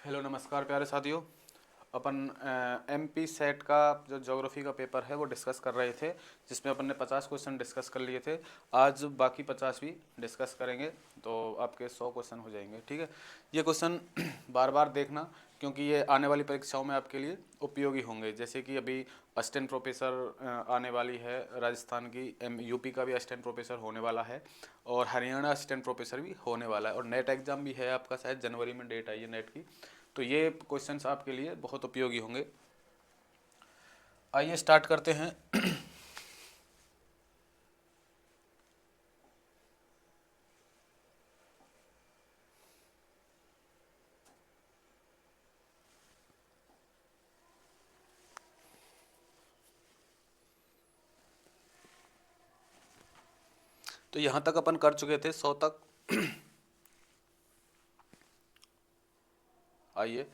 Hello नमस्कार प्यारे साथियों। अपन एमपी सेट का जो ज्योग्राफी का पेपर है वो डिस्कस कर रहे थे, जिसमें अपन ने 50 क्वेश्चन डिस्कस कर लिए थे। आज बाकी 50 भी डिस्कस करेंगे तो आपके 100 क्वेश्चन हो जाएंगे। ठीक है, ये क्वेश्चन बार बार देखना क्योंकि ये आने वाली परीक्षाओं में आपके लिए उपयोगी होंगे। जैसे कि अभी असिस्टेंट प्रोफेसर आने वाली है राजस्थान की, यूपी का भी असिस्टेंट प्रोफेसर होने वाला है और हरियाणा असिस्टेंट प्रोफेसर भी होने वाला है, और नेट एग्जाम भी है आपका, शायद जनवरी में डेट आई है नेट की। तो ये क्वेश्चंस आपके लिए बहुत उपयोगी होंगे। आइए स्टार्ट करते हैं। तो यहां तक अपन कर चुके थे 100 तक। आइए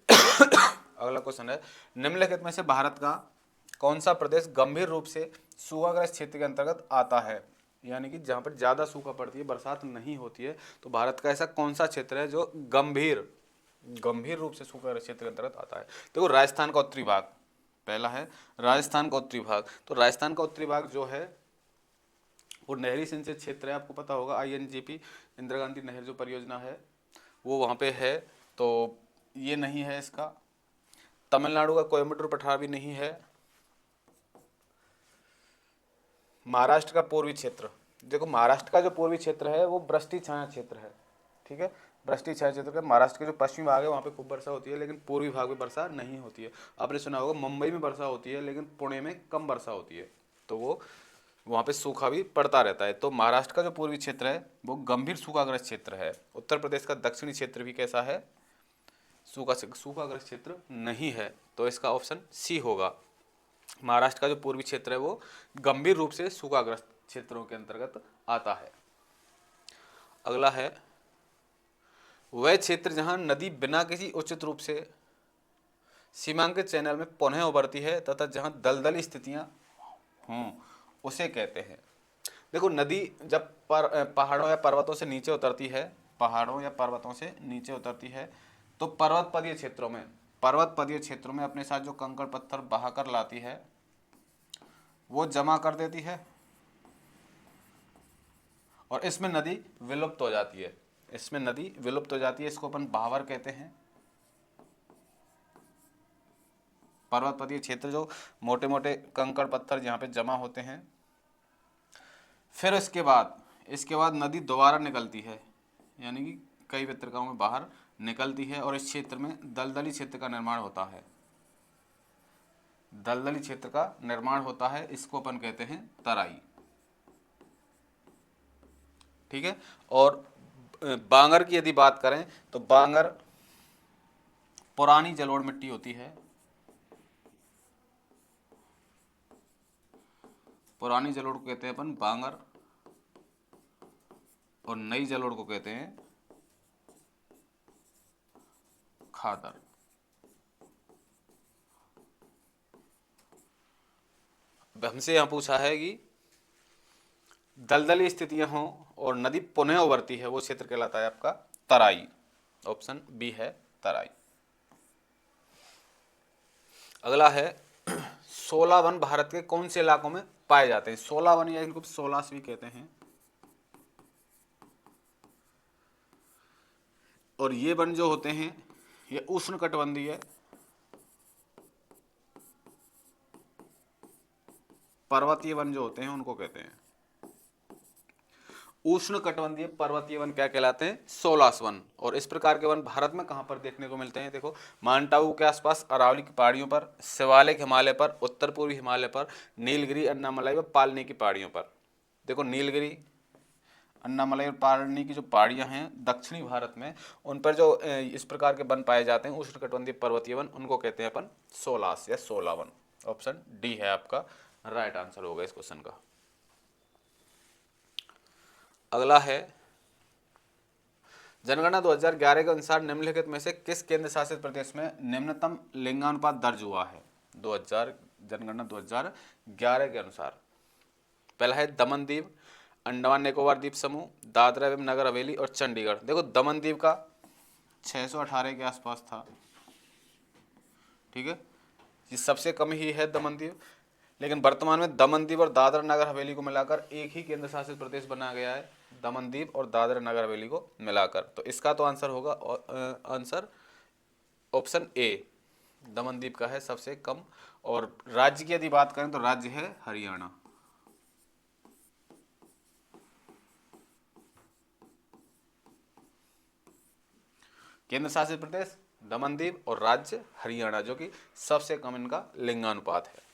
अगला क्वेश्चन है, निम्नलिखित में से भारत का कौन सा प्रदेश गंभीर रूप से सूखाग्रस्त क्षेत्र के अंतर्गत आता है? यानी कि जहां पर ज्यादा सूखा पड़ती है, बरसात नहीं होती है, तो भारत का ऐसा कौन सा क्षेत्र है जो गंभीर गंभीर रूप से सूखाग्रस्त क्षेत्र के अंतर्गत आता है? देखो, राजस्थान का उत्तरी भाग पहला है। राजस्थान का उत्तरी भाग, तो राजस्थान का उत्तरी भाग जो है वो नहरी सिंचित क्षेत्र है। आपको पता होगा आईएनजीपी, इंदिरा गांधी नहर जो परियोजना है वो वहाँ पे है, तो ये नहीं है इसका। तमिलनाडु का कोयम्बटूर पठार भी नहीं है। महाराष्ट्र का पूर्वी क्षेत्र, देखो महाराष्ट्र का जो पूर्वी क्षेत्र है वो वृष्टि छाया क्षेत्र है। ठीक है, वृष्टि छाया क्षेत्र का महाराष्ट्र के जो पश्चिमी भाग है वहाँ पे खूब वर्षा होती है, लेकिन पूर्वी भाग में वर्षा नहीं होती है। आपने सुना होगा मुंबई में वर्षा होती है लेकिन पुणे में कम वर्षा होती है, तो वो वहाँ पे सूखा भी पड़ता रहता है। तो महाराष्ट्र का जो पूर्वी क्षेत्र है वो गंभीर सूखाग्रस्त क्षेत्र है। उत्तर प्रदेश का दक्षिणी क्षेत्र भी कैसा है? सूखाग्रस्त क्षेत्र नहीं है, तो इसका ऑप्शन सी होगा। महाराष्ट्र का जो पूर्वी क्षेत्र है वो गंभीर रूप से सूखाग्रस्त क्षेत्रों के अंतर्गत आता है। अगला है, वह क्षेत्र जहां नदी बिना किसी उचित रूप से सीमांकित चैनल में पुनः उभरती है तथा जहां दलदली स्थितियां हों उसे कहते हैं। देखो, नदी जब पहाड़ों या पर्वतों से नीचे उतरती है, पहाड़ों या पर्वतों से नीचे उतरती है, तो पर्वतपदीय क्षेत्रों में अपने साथ जो कंकड़ पत्थर बहाकर लाती है वो जमा कर देती है और इसमें नदी विलुप्त हो जाती है। इसमें नदी विलुप्त हो जाती है, इसको अपन बहावर कहते हैं। पर्वतपदीय क्षेत्र जो मोटे मोटे कंकड़ पत्थर जहाँ पे जमा होते हैं, फिर इसके बाद नदी दोबारा निकलती है, यानी कि कई वितरकों में बाहर निकलती है और इस क्षेत्र में दलदली क्षेत्र का निर्माण होता है। दलदली क्षेत्र का निर्माण होता है, इसको अपन कहते हैं तराई। ठीक है, और बांगर की यदि बात करें तो बांगर पुरानी जलोढ़ मिट्टी होती है। पुरानी जलोढ़ को कहते हैं अपन बांगर, और नई जलोढ़ को कहते हैं खादर। हमसे यहाँ पूछा है कि दलदली स्थितियां हों और नदी पुनः उभरती है, वो क्षेत्र कहलाता है आपका तराई। ऑप्शन बी है तराई। अगला है, 16 वन भारत के कौन से इलाकों में पाए जाते हैं? 16 वन या इनको 16 भी कहते हैं, और ये वन जो होते हैं ये उष्णकटिबंधीय पर्वतीय वन जो होते हैं उनको कहते हैं उष्णकटिबंधीय पर्वतीय वन। क्या कहलाते हैं? 16 वन। और इस प्रकार के वन भारत में कहाँ पर देखने को मिलते हैं? देखो, माउंट आबू के आसपास, अरावली की पहाड़ियों पर, शिवालिक हिमालय पर, उत्तर पूर्वी हिमालय पर, नीलगिरी, अन्नामलाई व पालनी की पहाड़ियों पर। देखो, नीलगिरी, अन्नामलाई और पालनी की जो पहाड़ियां हैं दक्षिणी भारत में, उन पर जो इस प्रकार के वन पाए जाते हैं उष्णकटिबंधीय पर्वतीय वन, उनको कहते हैं अपन 16 या 16 वन। ऑप्शन डी है आपका राइट आंसर होगा इस क्वेश्चन का। अगला है, जनगणना 2011 के अनुसार निम्नलिखित में से किस केंद्र शासित प्रदेश में निम्नतम लिंगानुपात दर्ज हुआ है? 2000 जनगणना 2011 के अनुसार पहला है दमन दीव, अंडमान निकोबार द्वीप समूह, दादरा एवं नगर हवेली और चंडीगढ़। देखो, दमन दीव का 618 के आसपास था। ठीक है, ये सबसे कम ही है दमन दीव। लेकिन वर्तमान में दमन दीव और दादरा नगर हवेली को मिलाकर एक ही केंद्र शासित प्रदेश बनाया गया है, दमन दीव और दादरा नगर हवेली को मिलाकर। तो इसका तो आंसर होगा answer option A, Daman Diu का है सबसे कम। और राज्य की यदि बात करें तो राज्य है हरियाणा। केंद्र शासित प्रदेश दमन दीव और राज्य हरियाणा, जो कि सबसे कम इनका लिंगानुपात है।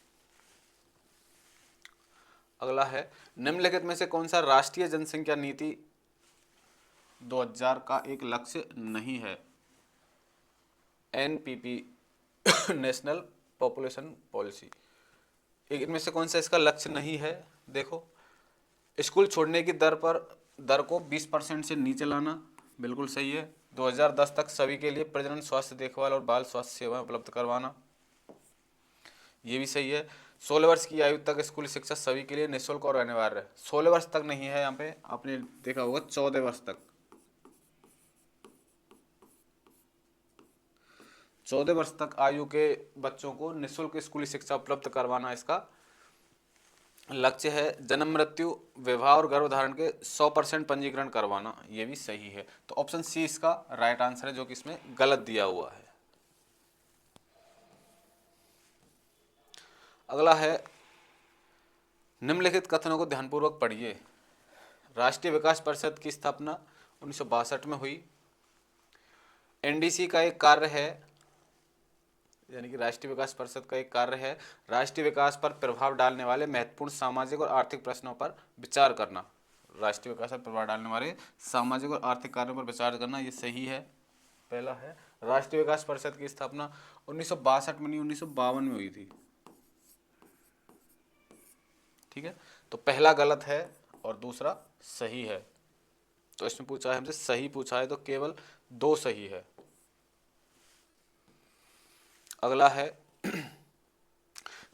अगला है, निम्नलिखित में से कौन सा राष्ट्रीय जनसंख्या नीति 2000 का एक लक्ष्य नहीं है? एनपीपी नेशनल पॉपुलेशन पॉलिसी, इनमें से कौन सा इसका लक्ष्य नहीं है? देखो, स्कूल छोड़ने की दर को 20% से नीचे लाना, बिल्कुल सही है। 2010 तक सभी के लिए प्रजनन स्वास्थ्य देखभाल और बाल स्वास्थ्य सेवाएं उपलब्ध करवाना, ये भी सही है। 16 वर्ष की आयु तक स्कूल शिक्षा सभी के लिए निःशुल्क और अनिवार्य है। 16 वर्ष तक नहीं है, यहाँ पे आपने देखा होगा 14 वर्ष तक। 14 वर्ष तक आयु के बच्चों को निःशुल्क स्कूली शिक्षा उपलब्ध करवाना इसका लक्ष्य है। जन्म मृत्यु विवाह और गर्भधारण के 100% पंजीकरण करवाना, ये भी सही है। तो ऑप्शन सी इसका राइट आंसर है, जो कि इसमें गलत दिया हुआ है। अगला है, निम्नलिखित कथनों को ध्यानपूर्वक पढ़िए। राष्ट्रीय विकास परिषद की स्थापना 1962 में हुई। एनडीसी का एक कार्य है, यानी कि राष्ट्रीय विकास परिषद का एक कार्य है राष्ट्रीय विकास पर प्रभाव डालने वाले महत्वपूर्ण सामाजिक और आर्थिक प्रश्नों पर विचार करना। राष्ट्रीय विकास पर प्रभाव डालने वाले सामाजिक और आर्थिक कार्यों पर विचार करना, ये सही है। पहला है, राष्ट्रीय विकास परिषद की स्थापना 1962 में नहीं 1952 में हुई थी। ठीक है, तो पहला गलत है और दूसरा सही है। तो इसमें पूछा है हमसे, सही पूछा है तो केवल 2 सही है। अगला है,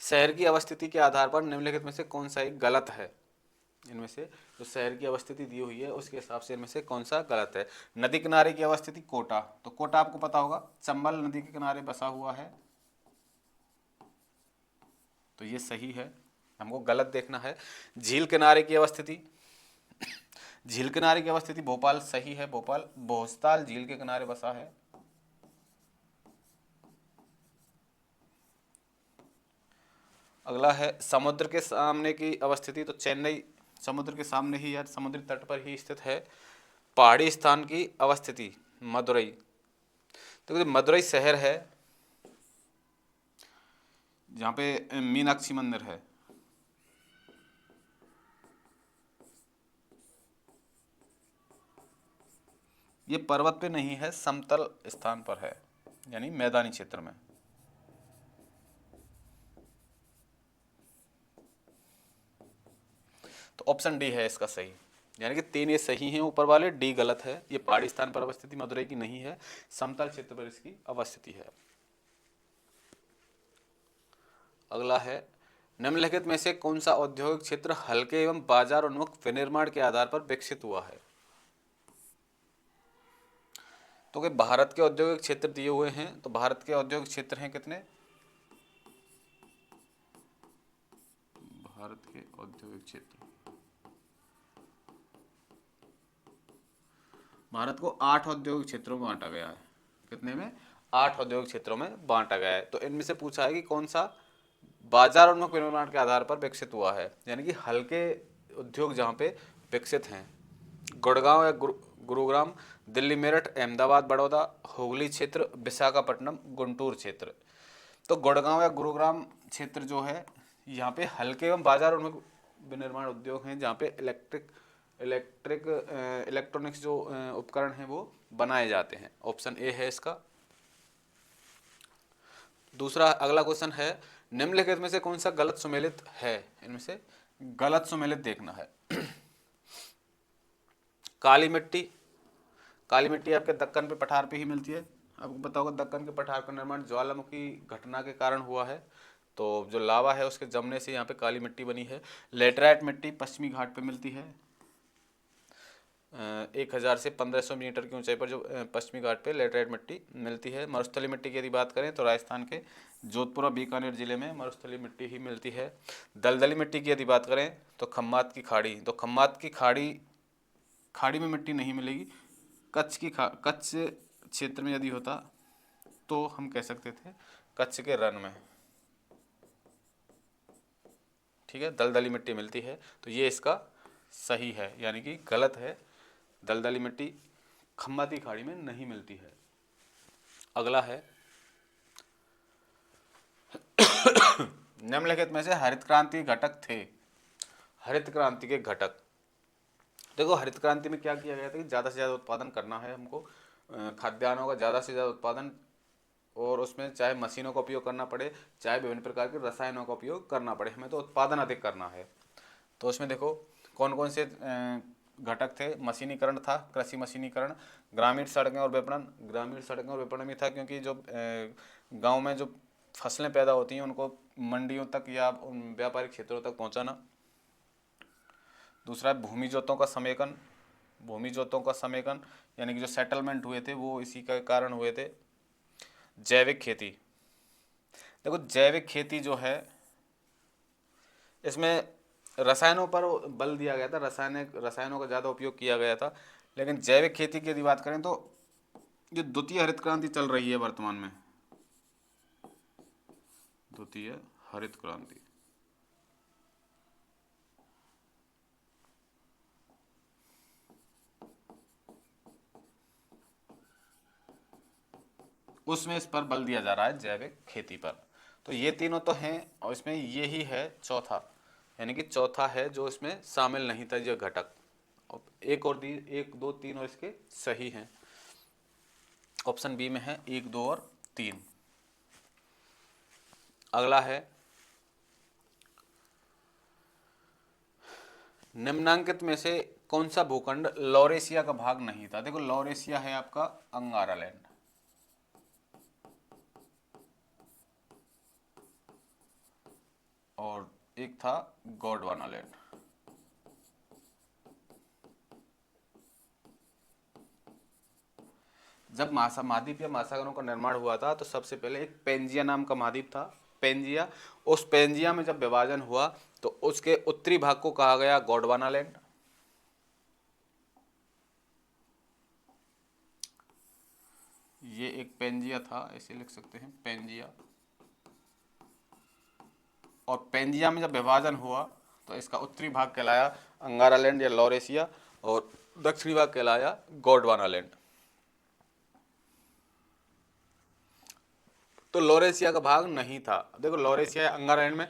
शहर की अवस्थिति के आधार पर निम्नलिखित में से कौन सा एक गलत है? इनमें से जो शहर की अवस्थिति दी हुई है उसके हिसाब से इनमें से कौन सा गलत है? नदी किनारे की अवस्थिति कोटा, तो कोटा आपको पता होगा चंबल नदी के किनारे बसा हुआ है, तो ये सही है, हमको गलत देखना है। झील किनारे की अवस्थिति, झील किनारे की अवस्थिति भोपाल, सही है, भोपाल भोजताल झील के किनारे बसा है। अगला है, समुद्र के सामने की अवस्थिति, तो चेन्नई समुद्र के सामने ही या समुद्री तट पर ही स्थित है। पहाड़ी स्थान की अवस्थिति मदुरई, तो मदुरई शहर है जहाँ पे मीनाक्षी मंदिर है। ये पर्वत पे नहीं है, समतल स्थान पर है, यानी मैदानी क्षेत्र में। तो ऑप्शन डी है इसका सही, यानी कि 3 ये सही हैं ऊपर वाले, डी गलत है। ये पहाड़ी स्थान पर अवस्थिति मदुरई की नहीं है, समतल क्षेत्र पर इसकी अवस्थिति है। अगला है, निम्नलिखित में से कौन सा औद्योगिक क्षेत्र हल्के एवं बाजार उन्मुख विनिर्माण के आधार पर विकसित हुआ है? तो कि भारत के औद्योगिक क्षेत्र दिए हुए हैं, तो भारत के औद्योगिक क्षेत्र हैं कितने? भारत के औद्योगिक क्षेत्र, भारत को 8 औद्योगिक क्षेत्रों में बांटा गया है। कितने में? 8 औद्योगिक क्षेत्रों में बांटा गया है। तो इनमें से पूछा है कि कौन सा बाजार उन्मुख विनिर्माण के आधार पर विकसित हुआ है, यानी कि हल्के उद्योग जहाँ पे विकसित हैं। गुड़गांव या गुरुग्राम, दिल्ली मेरठ, अहमदाबाद बड़ौदा, हुगली क्षेत्र, विशाखापट्टनम, गुंटूर क्षेत्र। तो गुड़गांव या गुरुग्राम क्षेत्र जो है, यहाँ पे हल्के एवं बाजार उन्मुख विनिर्माण उद्योग हैं, जहाँ पे इलेक्ट्रॉनिक्स जो उपकरण हैं वो बनाए जाते हैं। ऑप्शन ए है इसका। दूसरा अगला क्वेश्चन है, निम्नलिखित में से कौन सा गलत सुमेलित है? इनमें से गलत सुमेलित देखना है। काली मिट्टी, काली मिट्टी आपके दक्कन पे पठार पे ही मिलती है। आपको पता होगा दक्कन के पठार का निर्माण ज्वालामुखी घटना के कारण हुआ है, तो जो लावा है उसके जमने से यहाँ पे काली मिट्टी बनी है। लेटराइट मिट्टी पश्चिमी घाट पे मिलती है। 1000 से 1500 मीटर की ऊंचाई पर जो पश्चिमी घाट पे लेटराइट मिट्टी मिलती है। मरुस्थलीय मिट्टी की यदि बात करें तो राजस्थान के जोधपुर और बीकानेर जिले में मरुस्थलीय मिट्टी ही मिलती है। दलदली मिट्टी की यदि बात करें तो खम्मात की खाड़ी, तो खम्मात की खाड़ी खाड़ी में मिट्टी नहीं मिलेगी। कच्छ क्षेत्र में यदि होता तो हम कह सकते थे कच्छ के रन में, ठीक है, दलदली मिट्टी मिलती है। तो ये इसका सही है, यानी कि गलत है, दलदली मिट्टी खम्माती खाड़ी में नहीं मिलती है। अगला है निम्नलिखित में से हरित क्रांति घटक थे। हरित क्रांति के घटक, देखो हरित क्रांति में क्या किया गया था कि ज़्यादा से ज़्यादा उत्पादन करना है हमको, खाद्यान्नों का ज़्यादा से ज़्यादा उत्पादन, और उसमें चाहे मशीनों का उपयोग करना पड़े, चाहे विभिन्न प्रकार के रसायनों का उपयोग करना पड़े, हमें तो उत्पादन अधिक करना है। तो उसमें देखो कौन कौन से घटक थे। मशीनीकरण था, कृषि मशीनीकरण, ग्रामीण सड़कें और विपणन, ग्रामीण सड़कें और विपणन भी था, क्योंकि जो गांव में जो फसलें पैदा होती हैं उनको मंडियों तक या उन व्यापारिक क्षेत्रों तक पहुंचाना। दूसरा है भूमि जोतों का समेकन, भूमि जोतों का समेकन यानी कि जो सेटलमेंट हुए थे वो इसी के कारण हुए थे। जैविक खेती, देखो जैविक खेती जो है इसमें रसायनों पर बल दिया गया था, रसायनों का ज़्यादा उपयोग किया गया था। लेकिन जैविक खेती की यदि बात करें तो जो द्वितीय हरित क्रांति चल रही है वर्तमान में, द्वितीय हरित क्रांति, उसमें इस पर बल दिया जा रहा है, जैविक खेती पर। तो ये तीनों तो हैं, और इसमें ये ही है चौथा, यानी कि चौथा है जो इसमें शामिल नहीं था ये घटक। एक और दी, 1 2 3 और इसके सही हैं। ऑप्शन बी में है 1 2 और 3। अगला है निम्नांकित में से कौन सा भूखंड लॉरेशिया का भाग नहीं था। देखो लॉरेशिया है आपका अंगारा लैंड, और एक था गोंडवाना लैंड। जब महाद्वीप या महासागरों का निर्माण हुआ था तो सबसे पहले एक पेंजिया नाम का महाद्वीप था, पेंजिया। उस पेंजिया में जब विभाजन हुआ तो उसके उत्तरी भाग को कहा गया गोंडवाना लैंड, ये एक पेंजिया था, ऐसे लिख सकते हैं पेंजिया। और पेंजिया में जब विभाजन हुआ तो इसका उत्तरी भाग कहलाया अंगारा लैंड या लॉरेशिया, और दक्षिणी भाग कहलाया गोंडवाना लैंड। तो लॉरेशिया का भाग नहीं था। देखो लॉरेशिया अंगारा लैंड में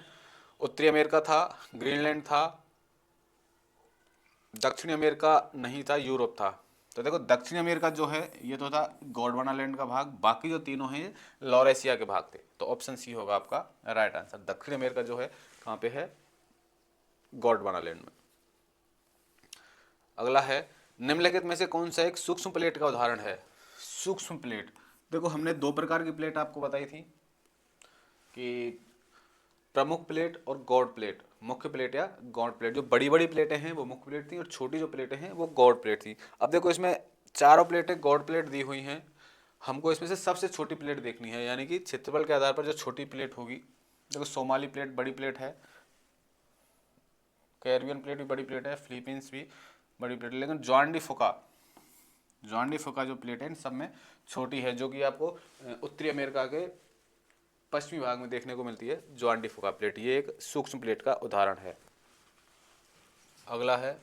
उत्तरी अमेरिका था, ग्रीनलैंड था, दक्षिणी अमेरिका नहीं था, यूरोप था। तो देखो दक्षिणी अमेरिका जो है ये तो था गोंडवाना लैंड का भाग, बाकी जो तीनों हैं ये लॉरेशिया के भाग थे। तो ऑप्शन सी होगा आपका राइट आंसर। दक्षिण अमेरिका जो है कहाँ पे है, गोंडवाना लैंड में। अगला है निम्नलिखित में से कौन सा एक सूक्ष्म प्लेट का उदाहरण है। सूक्ष्म प्लेट, देखो हमने 2 प्रकार की प्लेट आपको बताई थी कि प्रमुख प्लेट और गॉड प्लेट। मुख्य प्लेट या गॉड प्लेट, जो बड़ी बड़ी प्लेटें हैं वो मुख्य प्लेट थी, और छोटी जो प्लेटें हैं वो गॉड प्लेट थी। अब देखो इसमें चारों प्लेटें गॉड प्लेट दी हुई हैं, हमको इसमें से सबसे छोटी प्लेट देखनी है, यानी कि क्षेत्रफल के आधार पर जो छोटी प्लेट होगी। देखो सोमाली प्लेट बड़ी प्लेट है, कैरिबियन प्लेट भी बड़ी प्लेट है, फिलीपींस भी बड़ी प्लेट है, लेकिन जॉन डी फुका जो प्लेट है इन सब में छोटी है, जो कि आपको उत्तरी अमेरिका के पश्चिमी भाग में देखने को मिलती है जॉन डी फुका प्लेट। ये एक सूक्ष्म प्लेट का उदाहरण है। अगला है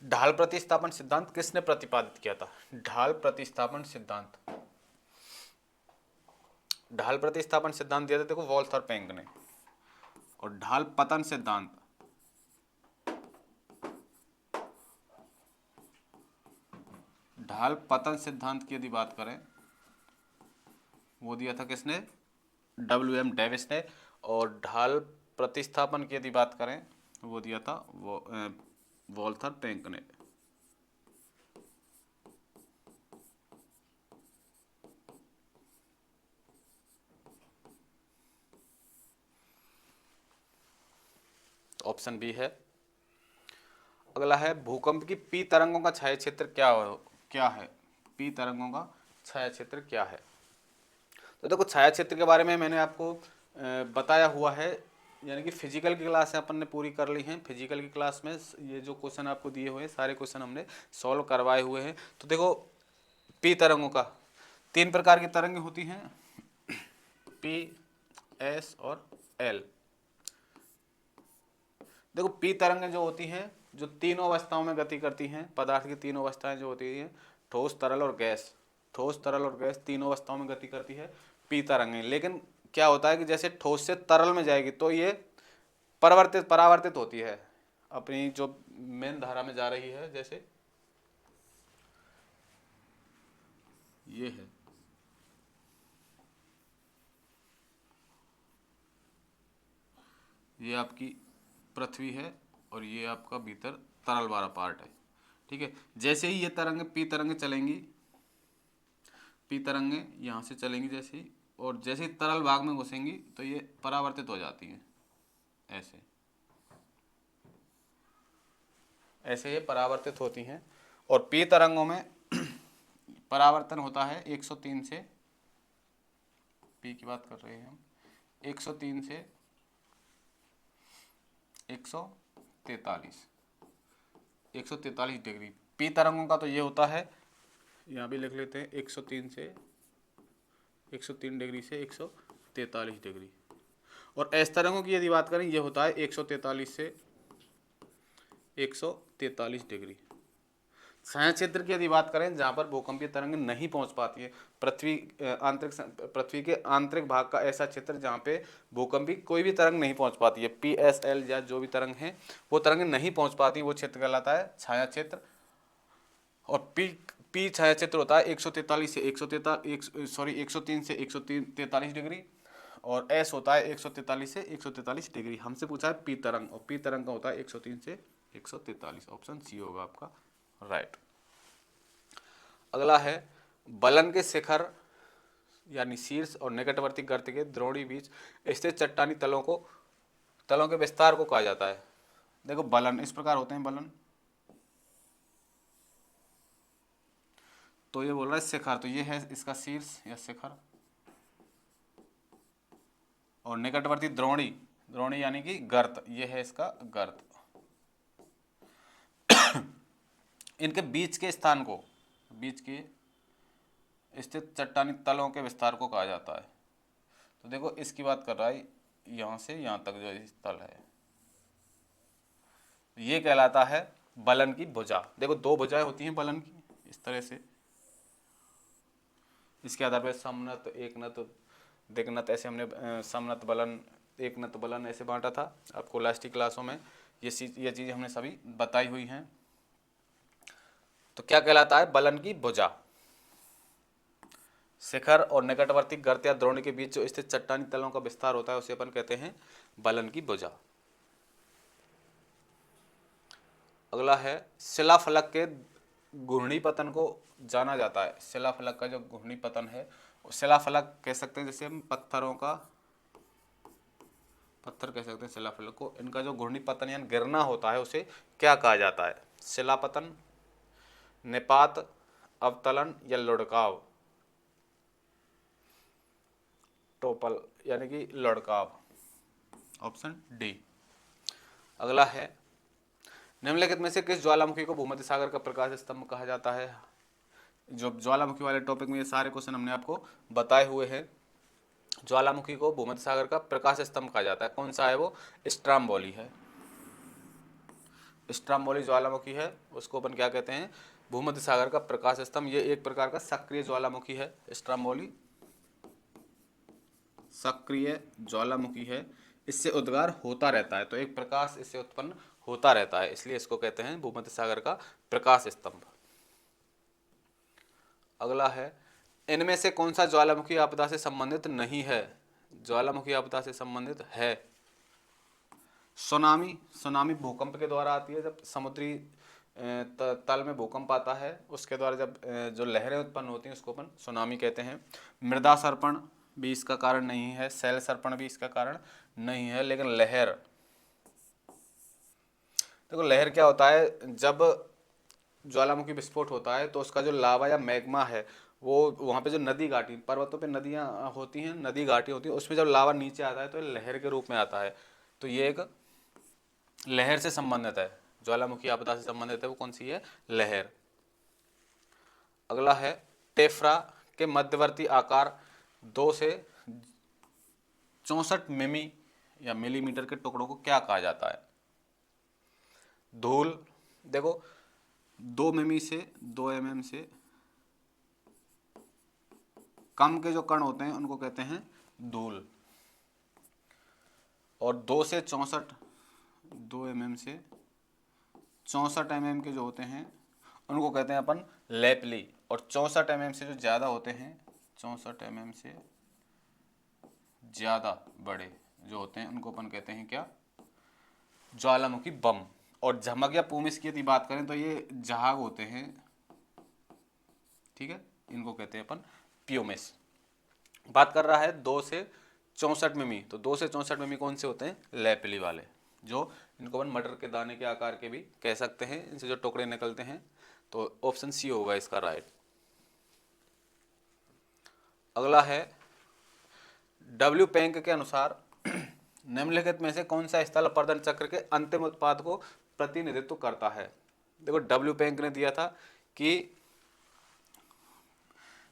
ढाल प्रतिस्थापन सिद्धांत किसने प्रतिपादित किया था। ढाल प्रतिस्थापन सिद्धांत, ढाल प्रतिस्थापन सिद्धांत दिया था देखो वॉल्थर पेंग ने। और ढाल पतन सिद्धांत, ढाल पतन सिद्धांत की यदि बात करें वो दिया था किसने, WM डेविस ने। और ढाल प्रतिस्थापन की यदि बात करें वो दिया था वॉल्थर पेंक ने। ऑप्शन बी है। अगला है भूकंप की पी तरंगों का छाया क्षेत्र क्या है। पी तरंगों का छाया क्षेत्र क्या है। तो देखो छाया क्षेत्र के बारे में मैंने आपको बताया हुआ है, यानी कि फिजिकल की क्लास अपन ने पूरी कर ली है। फिजिकल की क्लास में ये जो क्वेश्चन आपको दिए हुए हैं सारे क्वेश्चन हमने सॉल्व करवाए हुए हैं। तो देखो पी तरंगों का 3 प्रकार की तरंगें होती हैं, पी, एस और एल। देखो पी तरंगें जो होती हैं जो तीनों अवस्थाओं में गति करती हैं, पदार्थ की तीनों अवस्थाएं जो होती हैं, ठोस, तरल और गैस, ठोस, तरल और गैस तीनों अवस्थाओं में गति करती है पी तरंगें। लेकिन क्या होता है कि जैसे ठोस से तरल में जाएगी तो ये परावर्तित होती है अपनी जो मेन धारा में जा रही है। जैसे ये है, ये आपकी पृथ्वी है और ये आपका भीतर तरल वाला पार्ट है, ठीक है। जैसे ही ये तरंगे पी तरंगे चलेंगी, पी तरंगे यहाँ से चलेंगी जैसे ही, और जैसे ही तरल भाग में घुसेंगी तो ये परावर्तित हो जाती हैं, ऐसे ऐसे ये परावर्तित होती हैं। और पी तरंगों में परावर्तन होता है 103 से, पी की बात कर रहे हैं हम, 103 से 143 डिग्री। पी तरंगों का तो ये होता है, यहाँ भी लिख लेते हैं 103 से 103 डिग्री से 143 डिग्री। और एस तरंगों की यदि बात करें ये होता है 143 से 143 डिग्री। छाया क्षेत्र की यदि बात करें जहाँ पर भूकंपीय तरंगें नहीं पहुँच पाती है, पृथ्वी के आंतरिक भाग का ऐसा क्षेत्र जहाँ पे भूकंपी कोई भी तरंग नहीं पहुँच पाती है, पी, एस, एल या जो भी तरंग हैं वो तरंगें नहीं पहुँच पाती, वो क्षेत्र कहलाता है छाया क्षेत्र। और पी छाया क्षेत्र होता है 103 से 143 डिग्री, और एस होता है 143 से 143 डिग्री। हमसे पूछा है पी तरंग, और पी तरंग का होता है 103 से 143। ऑप्शन सी होगा आपका राइट। अगला है बलन के शिखर यानी शीर्ष और निकटवर्ती गर्त के द्रोणी बीच स्थित चट्टानी तलों के विस्तार को कहा जाता है। देखो बलन इस प्रकार होते हैं, बलन तो ये बोल रहा है शिखर, तो ये है इसका शीर्ष या शिखर, और निकटवर्ती द्रोणी यानी कि गर्त, ये है इसका गर्त। इनके बीच के स्थान को, बीच के स्थित चट्टानी तलों के विस्तार को कहा जाता है। तो देखो इसकी बात कर रहा है यहाँ से यहाँ तक जो स्थल है ये कहलाता है बलन की भुजा। देखो 2 भुजाएं होती हैं बलन की इस तरह से, इसके आधार पर समनत, एकनत, दिग्नत, ऐसे हमने समनत बलन, एकनत बलन ऐसे बांटा था आपको लास्ट की क्लासों में। ये चीज़ें हमने सभी बताई हुई हैं। तो क्या कहलाता है बलन की भुजा। शिखर और निकटवर्ती गर्त या द्रोणी के बीच जो स्थित चट्टानी तलों का विस्तार होता है उसे अपन कहते हैं बलन की भुजा। अगला है शिलाफलक के घूर्णी पतन को जाना जाता है। शिलाफलक का जो घूर्णी पतन है, शिलाफलक कह सकते हैं, जैसे हम पत्थर कह सकते हैं शिलाफलक को। इनका जो घूर्णी पतन यानी गिरना होता है उसे क्या कहा जाता है। शिलापतन, निपात, अवतलन या लुढ़काव। टोपल यानी कि लुढ़काव, ऑप्शन डी। अगला है निम्नलिखित में से किस ज्वालामुखी को भूमध्य सागर का प्रकाश स्तंभ कहा जाता है। जो ज्वालामुखी वाले टॉपिक में ये सारे क्वेश्चन हमने आपको बताए हुए हैं। ज्वालामुखी को भूमध्य सागर का प्रकाश स्तंभ कहा जाता है, कौन सा है वो, स्ट्रामबोली है। स्ट्रामबोली ज्वालामुखी है, उसको अपन क्या कहते हैं, भूमध्य सागर का प्रकाश स्तंभ। ये एक प्रकार का सक्रिय ज्वालामुखी है, स्ट्रामबोली सक्रिय ज्वालामुखी है। इससे उद्गार होता रहता है, तो एक प्रकाश इससे उत्पन्न होता रहता है, इसलिए इसको कहते हैं भूमध्य सागर का प्रकाश स्तंभ। अगला है इनमें से कौन सा ज्वालामुखी आपदा से संबंधित नहीं है। ज्वालामुखी आपदा से संबंधित है सुनामी भूकंप के द्वारा आती है। जब समुद्री तल में भूकंप आता है उसके द्वारा जब जो लहरें उत्पन्न होती हैं उसको अपन सुनामी कहते हैं। मृदा सर्पण भी इसका कारण नहीं है, शैल सर्पण भी इसका कारण नहीं है, लेकिन लहर, देखो लहर क्या होता है, जब ज्वालामुखी विस्फोट होता है तो उसका जो लावा या मैग्मा है वो वहाँ पे जो नदी घाटी, पर्वतों पे नदियाँ होती हैं, नदी घाटी होती है, उसमें जब लावा नीचे आता है तो ये लहर के रूप में आता है। तो ये एक लहर से संबंधित है, ज्वालामुखी आपदा से संबंधित है, वो कौन सी है, लहर। अगला है टेफ्रा के मध्यवर्ती आकार 2 से 64 मिमी या मिलीमीटर के टुकड़ों को क्या कहा जाता है। धूल, देखो 2 मिमी से 2 mm से कम के जो कण होते हैं उनको कहते हैं धूल, और 2 से 64, 2 mm से 64 mm के जो होते हैं उनको कहते हैं अपन लेपली, और 64 mm से जो ज़्यादा होते हैं, 64 mm से ज़्यादा बड़े जो होते हैं उनको अपन कहते हैं क्या, ज्वालामुखी बम। और झमक या पूमिस की यदि बात करें तो ये जहाग होते हैं, ठीक है, इनको कहते हैं अपन प्यूमिस। बात कर रहा है 2 से 64 मिमी, तो 2 से 64 मिमी कौन से होते हैं, लेपली वाले, जो इनको अपन मटर के दाने के आकार के भी कह सकते हैं, इनसे जो टुकड़े निकलते हैं। तो ऑप्शन सी होगा इसका राइट। अगला है डब्ल्यू पेंक के अनुसार निम्नलिखित में से कौन सा स्थल अपरदन चक्र के अंतिम उत्पाद को प्रतिनिधित्व करता है। देखो डब्ल्यू पेंक ने दिया था कि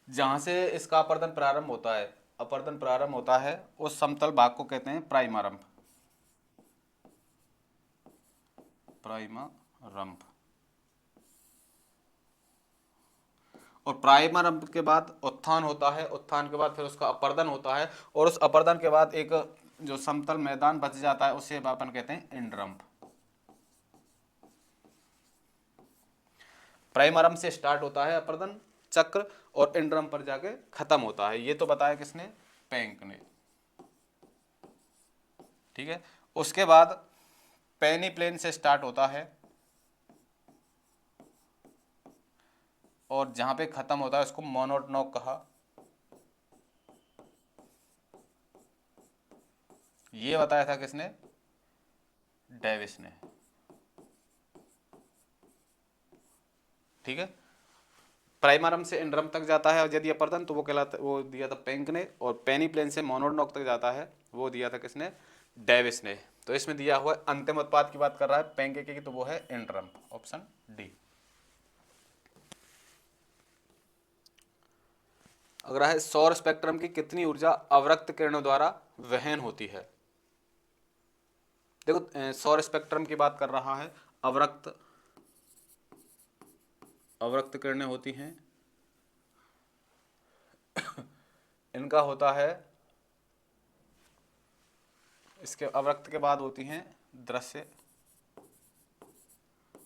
जहां से इसका अपरदन प्रारंभ होता है, अपरदन प्रारंभ होता है उस समतल भाग को कहते हैं प्राइमरम्प, प्राइमरम्प। और प्राइमरम्प के बाद उत्थान होता है, उत्थान के बाद फिर उसका अपरदन होता है, और उस अपरदन के बाद एक जो समतल मैदान बच जाता है उसे अपन कहते हैं इंडरम्प। प्राइमरम्प से स्टार्ट होता है अपरदन चक्र और इंडरम्प पर जाके खत्म होता है। ये तो बताया किसने, पेंक ने, ठीक है। उसके बाद पेनी प्लेन से स्टार्ट होता है और जहां पे खत्म होता है उसको मोनोटोनिक कहा। ये बताया था किसने, डेविस ने, ठीक है। प्राइमरम से इंडरम तक जाता है और यदि अपरदन तो वो कहलाता, वो दिया था पेंक ने, और पेनी प्लेन से मोनोटोनिक तक जाता है वो दिया था किसने, डेविस ने। तो इसमें दिया हुआ अंतिम उत्पाद की बात कर रहा है पेंक की, तो वो है इंडरम, ऑप्शन डी। अगला है सौर स्पेक्ट्रम की कितनी ऊर्जा अवरक्त किरणों द्वारा वहन होती है। देखो सौर स्पेक्ट्रम की बात कर रहा है, अवरक्त, अवरक्त किरणें होती हैं, इनका होता है, इसके अवरक्त के बाद होती हैं दृश्य,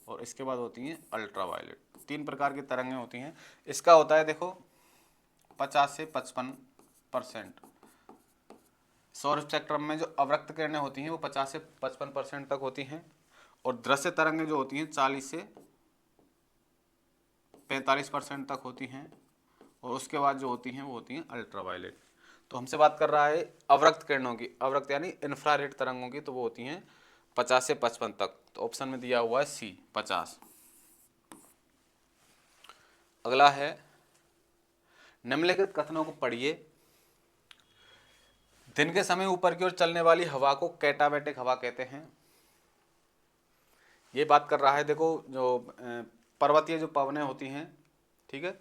और इसके बाद होती हैं अल्ट्रावायलेट। 3 प्रकार की तरंगें होती हैं। इसका होता है देखो 50 से 55%। सौर स्पेक्ट्रम में जो अवरक्त किरणें होती हैं वो 50 से 55% तक होती हैं, और दृश्य तरंगें जो होती हैं 40 से 45% तक होती हैं, और उसके बाद जो होती हैं वो होती हैं अल्ट्रावायलेट। तो हमसे बात कर रहा है अवरक्त किरणों की, अवरक्त यानी इंफ्रारेड तरंगों की, तो वो होती हैं 50 से 55 तक। तो ऑप्शन में दिया हुआ है सी 50। अगला है निम्नलिखित कथनों को पढ़िए। दिन के समय ऊपर की ओर चलने वाली हवा को कैटाबैटिक हवा कहते हैं। ये बात कर रहा है देखो जो पर्वतीय जो पवनें होती हैं, ठीक है,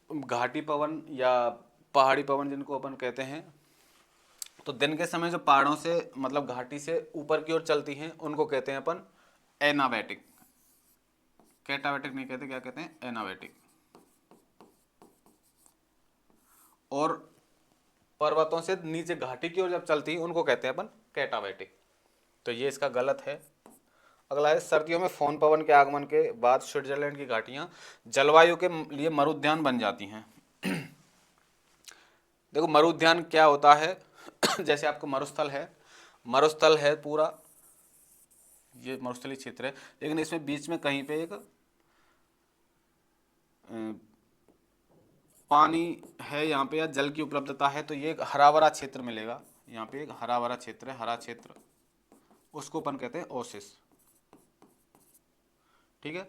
घाटी पवन या पहाड़ी पवन जिनको अपन कहते हैं, तो दिन के समय जो पहाड़ों से मतलब घाटी से ऊपर की ओर चलती हैं उनको कहते हैं अपन एनाबैटिक। कैटाबैटिक नहीं कहते, क्या कहते हैं, एनाबैटिक। और पर्वतों से नीचे घाटी की ओर जब चलती है उनको कहते हैं अपन कैटाबैटिक। तो ये इसका गलत है। अगला है सर्दियों में फोन पवन के आगमन के बाद स्विट्जरलैंड की घाटियां जलवायु के लिए मरुद्यान बन जाती हैं। देखो मरुद्यान क्या होता है जैसे आपको मरुस्थल है, मरुस्थल है पूरा, ये मरुस्थलीय क्षेत्र है, लेकिन इसमें बीच में कहीं पे एक पानी है यहाँ पे या जल की उपलब्धता है, तो ये एक हरा भरा क्षेत्र मिलेगा। यहाँ पे एक हरा भरा क्षेत्र है, हरा क्षेत्र, उसको अपन कहते हैं ओसिस, ठीक है,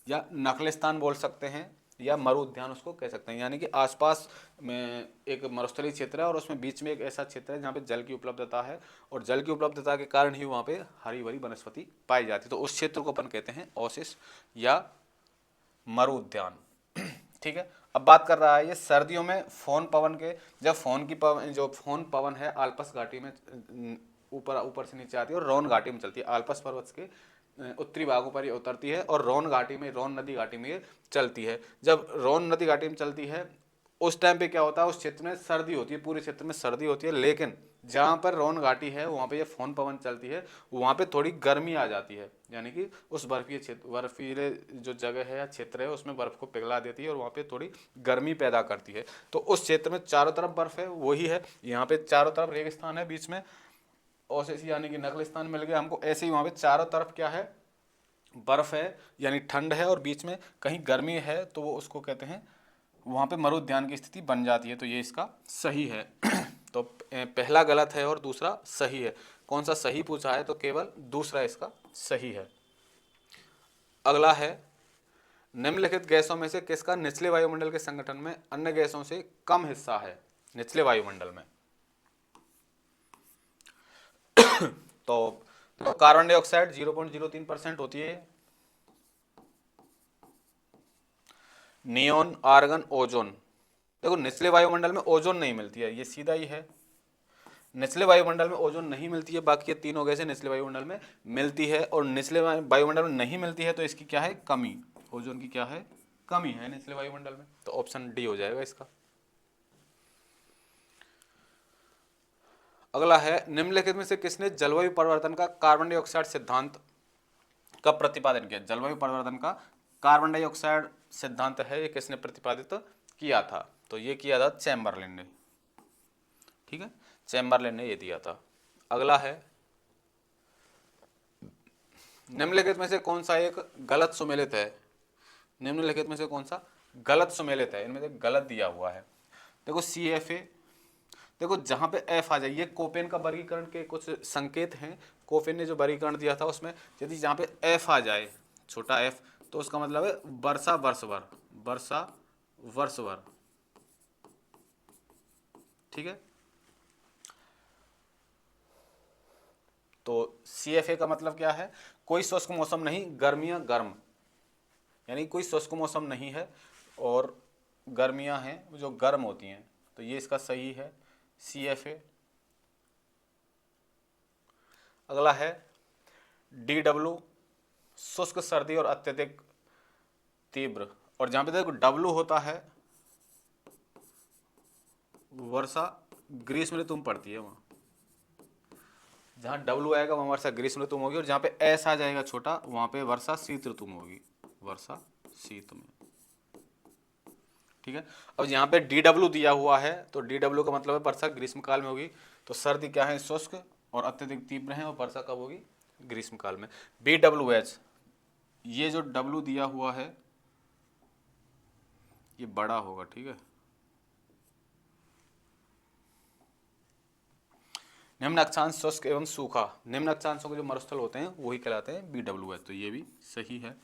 या नखलिस्तान बोल सकते हैं, या मरु उद्यान उसको कह सकते हैं। यानी कि आसपास में एक मरुस्थलीय क्षेत्र है और उसमें बीच में एक ऐसा क्षेत्र है जहाँ पे जल की उपलब्धता है, और जल की उपलब्धता के कारण ही वहाँ पे हरी भरी वनस्पति पाई जाती है। तो उस क्षेत्र को अपन कहते हैं ओसिस या मरु उद्यान, ठीक है। अब बात कर रहा है ये सर्दियों में फोन पवन के, जब फोन की पवन, जो फोन पवन है आल्पस घाटी में ऊपर ऊपर से नीचे आती है और रोन घाटी में चलती है। आल्पस पर्वत के उत्तरी भागों पर ये उतरती है और रोन घाटी में, रोन नदी घाटी में ये चलती है। जब रोन नदी घाटी में चलती है उस टाइम पे क्या होता है, उस क्षेत्र में सर्दी होती है, पूरे क्षेत्र में सर्दी होती है, लेकिन जहाँ पर रोन घाटी है वहाँ पे ये फोन पवन चलती है, वहाँ पे थोड़ी गर्मी आ जाती है। यानी कि उस बर्फीले क्षेत्र, बर्फीले जो जगह है या क्षेत्र है उसमें बर्फ को पिघला देती है और वहाँ पे थोड़ी गर्मी पैदा करती है। तो उस क्षेत्र में चारों तरफ बर्फ है, वही है। यहाँ पे चारों तरफ रेगिस्तान है, बीच में ओसेस यानी कि नखलिस्तान मिल गया हमको। ऐसे ही वहाँ पे चारों तरफ क्या है, बर्फ है, यानी ठंड है, और बीच में कहीं गर्मी है, तो वो उसको कहते हैं, वहाँ पे मरु उद्यान की स्थिति बन जाती है। तो ये इसका सही है। तो पहला गलत है और दूसरा सही है। कौन सा सही पूछा है, तो केवल दूसरा इसका सही है। अगला है, निम्नलिखित गैसों में से किसका निचले वायुमंडल के संगठन में अन्य गैसों से कम हिस्सा है निचले वायुमंडल में। तो कार्बन डाइऑक्साइड 0.03% होती है, नियोन, आर्गन, ओजोन। देखो निचले वायुमंडल में ओजोन नहीं मिलती है, ये सीधा ही है। निचले वायुमंडल में ओजोन नहीं मिलती है, बाकी ये तीनों गैसें निचले वायुमंडल में मिलती है, और निचले वायुमंडल में नहीं मिलती है तो इसकी क्या है, कमी। ओजोन की क्या है, कमी है निचले वायुमंडल में। तो ऑप्शन डी हो जाएगा इसका। अगला है, निम्नलिखित में से किसने जलवायु परिवर्तन का कार्बन डाइऑक्साइड सिद्धांत का प्रतिपादन किया। जलवायु परिवर्तन का कार्बन डाइऑक्साइड सिद्धांत है, ये किसने प्रतिपादित किया था, तो ये किया था चैम्बरलिन ने, ठीक है, चैम्बरलिन ने ये दिया था। अगला है, निम्नलिखित में से कौन सा एक गलत सुमेलित है। निम्नलिखित में से कौन सा गलत सुमेलित है, इनमें से गलत दिया हुआ है। देखो CFA, देखो जहां पे एफ आ जाए, ये कोपेन का वर्गीकरण के कुछ संकेत हैं। कोपेन ने जो वर्गीकरण दिया था उसमें यदि जहां पे एफ आ जाए, छोटा एफ, तो उसका मतलब है वर्षा वर्षभर, वर्षा वर्षभर, ठीक है। तो CFA का मतलब क्या है, कोई शुष्क मौसम नहीं, गर्मियां गर्म, यानी कोई शुष्क मौसम नहीं है और गर्मियां हैं जो गर्म होती हैं। तो ये इसका सही है, CFA। अगला है DW, शुष्क, सर्दी और अत्यधिक तीव्र। और जहां पे देखो W होता है वर्षा ग्रीष्म ऋतु में पड़ती है, वहां जहां W आएगा वहां वर्षा ग्रीष्म ऋतु में होगी, और जहां पे S आ जाएगा छोटा, वहां पे वर्षा शीत ऋतु में होगी, वर्षा शीत में, ठीक है। अब यहाँ पे DW दिया हुआ है, तो DW का मतलब है वर्षा ग्रीष्म काल में होगी। तो सर्दी क्या है, शुष्क और अत्यधिक तीव्र है, और वर्षा कब होगी, ग्रीष्म काल में। BWH, ये जो W दिया हुआ है ये बड़ा होगा, ठीक है। निम्न अक्षांश शुष्क एवं सूखा, निम्न अक्षांशों के जो मरुस्थल होते हैं वही कहलाते हैं BWH, तो ये भी सही है।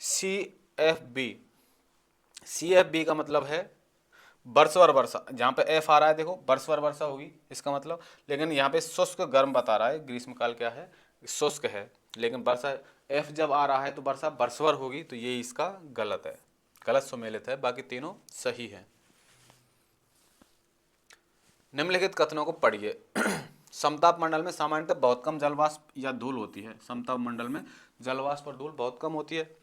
CFB, CFB का मतलब है वर्षभर वर्षा। जहाँ पे एफ आ रहा है देखो वर्षभर वर्षा होगी इसका मतलब, लेकिन यहाँ पे शुष्क गर्म बता रहा है, ग्रीष्मकाल क्या है, शुष्क है, लेकिन वर्षा एफ जब आ रहा है तो वर्षा वर्षभर होगी। तो ये इसका गलत है, गलत सुमेलित है, बाकी तीनों सही है। निम्नलिखित कथनों को पढ़िए। समताप मंडल में सामान्यतः बहुत कम जलवाष्प या धूल होती है। समताप मंडल में जलवाष्प और धूल बहुत कम होती है।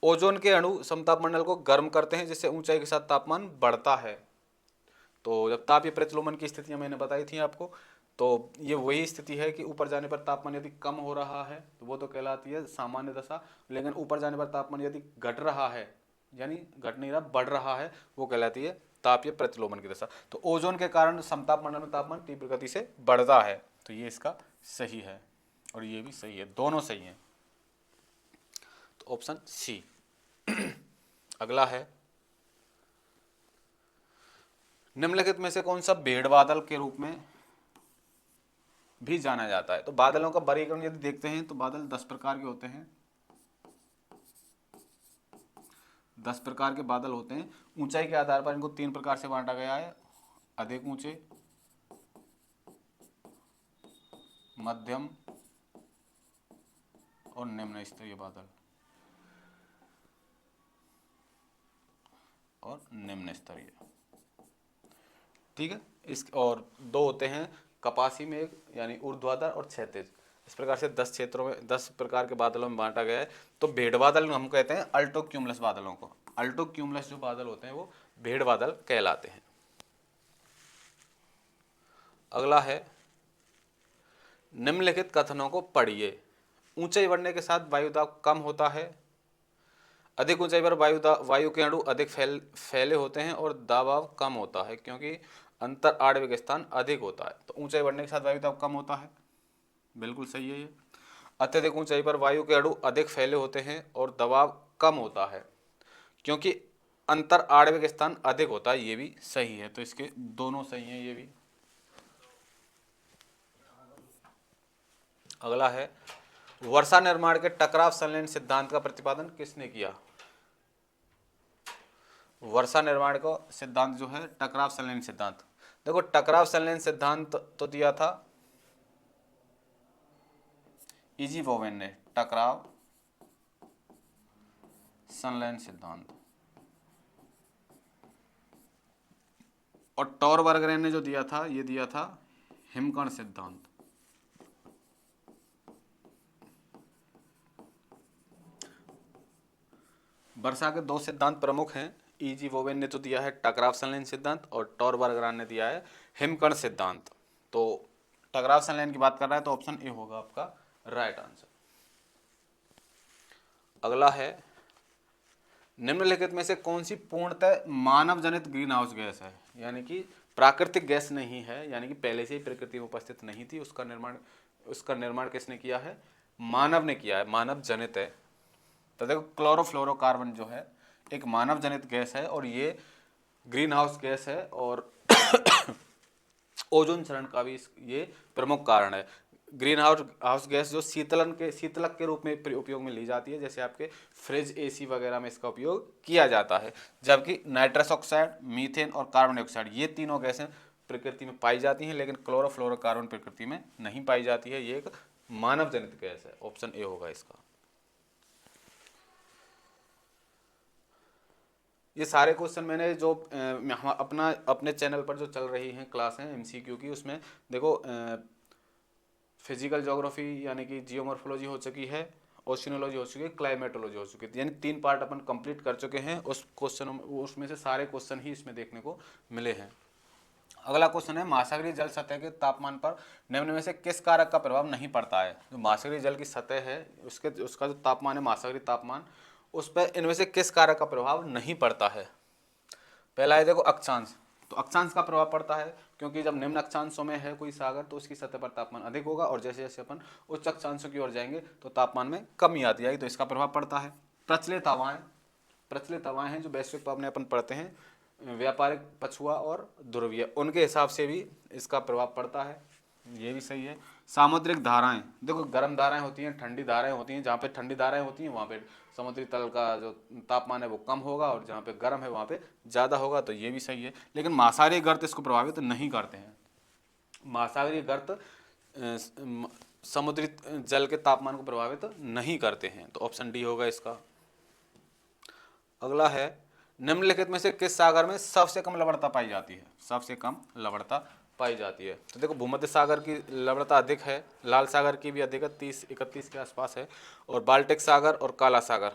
ओजोन के अणु समताप मंडल को गर्म करते हैं, जिससे ऊंचाई के साथ तापमान बढ़ता है। तो जब तापीय प्रतिलोमन की स्थितियां मैंने बताई थी आपको, तो ये वही स्थिति है कि ऊपर जाने पर तापमान यदि कम हो रहा है तो वो तो कहलाती है सामान्य दशा, लेकिन ऊपर जाने पर तापमान यदि घट रहा है, यानी घट नहीं रहा बढ़ रहा है, वो कहलाती है तापीय प्रतिलोमन की दशा। तो ओजोन के कारण समताप मंडल में तापमान तीव्र गति से बढ़ता है, तो ये इसका सही है, और ये भी सही है, दोनों सही हैं। तो ऑप्शन सी। अगला है, निम्नलिखित में से कौन सा भेड़ बादल के रूप में भी जाना जाता है। तो बादलों का वर्गीकरण यदि देखते हैं तो बादल 10 प्रकार के होते हैं। 10 प्रकार के बादल होते हैं। ऊंचाई के आधार पर इनको 3 प्रकार से बांटा गया है, अधिक ऊंचे, मध्यम और निम्न स्तरीय बादल, और निम्न स्तरीय। ठीक है। इस और दो होते हैं कपासी मेघ यानी ऊर्ध्वाधर और क्षैतिज। इस प्रकार से 10 क्षेत्रों में 10 प्रकार के बादलों में बांटा गया है। तो भेड़ बादल हम कहते हैं अल्टो क्यूमुलस बादलों को। अल्टो क्यूमुलस जो बादल होते हैं वो भेड़ बादल कहलाते हैं। अगला है, निम्नलिखित कथनों को पढ़िए। ऊंचाई बढ़ने के साथ वायुदाब कम होता है। अधिक ऊंचाई पर वायु के अणु अधिक फैले होते हैं और दबाव कम होता है क्योंकि अंतर आणविक स्थान अधिक होता है। तो ऊंचाई बढ़ने के साथ वायु दाब कम होता है, बिल्कुल सही है ये। अत्यधिक ऊंचाई पर वायु के अणु अधिक फैले होते हैं और दबाव कम होता है क्योंकि अंतर आणविक स्थान अधिक होता है, ये भी सही है। तो इसके दोनों सही हैं ये भी। अगला है, वर्षा निर्माण के टकराव संलयन सिद्धांत का प्रतिपादन किसने किया? वर्षा निर्माण का सिद्धांत जो है टकराव संलयन सिद्धांत, देखो टकराव संलयन सिद्धांत तो दिया था इजी बोवेन ने, टकराव संलयन सिद्धांत, और टॉरबर्गरेन ने जो दिया था ये दिया था हिमकण सिद्धांत। वर्षा के दो सिद्धांत प्रमुख हैं, इजी बोवेन ने तो दिया है टकराव संलयन सिद्धांत और टॉरबर्गरेन ने दिया है हिमकण सिद्धांत। तो टकराव संलयन की बात कर रहा है तो ऑप्शन ए होगा आपका राइट आंसर। अगला है, निम्नलिखित में से कौन सी पूर्णतः मानव जनित ग्रीन हाउस गैस है? यानी कि प्राकृतिक गैस नहीं है, यानी कि पहले से ही प्रकृति में उपस्थित नहीं थी, उसका निर्माण किसने किया है? मानव ने किया है, मानव जनित है। तो देखो क्लोरोफ्लोरोकार्बन जो है एक मानव जनित गैस है और ये ग्रीन हाउस गैस है और ओजोन क्षरण का भी ये प्रमुख कारण है। ग्रीन हाउस गैस जो शीतलक के रूप में उपयोग में ली जाती है, जैसे आपके फ्रिज एसी वगैरह में इसका उपयोग किया जाता है। जबकि नाइट्रस ऑक्साइड, मीथेन और कार्बन डाइऑक्साइड ये तीनों गैसें प्रकृति में पाई जाती हैं, लेकिन क्लोरोफ्लोरोकार्बन प्रकृति में नहीं पाई जाती है। ये एक मानव जनित गैस है, ऑप्शन ए होगा इसका। ये सारे क्वेश्चन मैंने जो अपने चैनल पर जो चल रही हैं क्लास हैं एमसीक्यू की, उसमें देखो फिजिकल ज्योग्राफी यानी कि जियोमॉर्फोलॉजी हो चुकी है, ओशिनोलॉजी हो चुकी है, क्लाइमेटोलॉजी हो चुकी है, यानी 3 पार्ट अपन कंप्लीट कर चुके हैं। उस क्वेश्चन उसमें से सारे क्वेश्चन ही इसमें देखने को मिले हैं। अगला क्वेश्चन है, महासागरीय जल सतह के तापमान पर निम्न में से किस कारक का प्रभाव नहीं पड़ता है? जो महासागरीय जल की सतह है उसका जो तापमान है, महासागरीय तापमान, उस पर इनमें से किस कारक का प्रभाव नहीं पड़ता है? पहला है देखो अक्षांश। तो अक्षांश का प्रभाव पड़ता है क्योंकि जब निम्न अक्षांशों में है कोई सागर तो उसकी सतह पर तापमान अधिक होगा, और जैसे जैसे अपन उच्च अक्षांशों की ओर जाएंगे तो तापमान में कमी आती जाएगी, तो इसका प्रभाव पड़ता है। प्रचलित हवाएं हैं जो वैश्विक ताप में अपन पढ़ते हैं, व्यापारिक पछुआ और ध्रुवीय, उनके हिसाब से भी इसका प्रभाव पड़ता है, ये भी सही है। सामुद्रिक धाराएं, देखो गर्म धाराएं होती हैं, ठंडी धाराएं होती हैं, जहाँ पे ठंडी धाराएं होती हैं वहाँ पे समुद्री तल का जो तापमान है वो कम होगा, और जहाँ पे गर्म है वहाँ पे ज़्यादा होगा, तो ये भी सही है। लेकिन महासागरीय गर्त इसको प्रभावित नहीं करते हैं। महासागरीय गर्त समुद्री जल के तापमान को प्रभावित नहीं करते हैं, तो ऑप्शन डी होगा इसका। अगला है, निम्नलिखित में से किस सागर में सबसे कम लवणता पाई जाती है? सबसे कम लवणता पाई जाती है, तो देखो भूमध्य सागर की लवणता अधिक है, लाल सागर की भी अधिक है, 30-31 के आसपास है, और बाल्टिक सागर और काला सागर,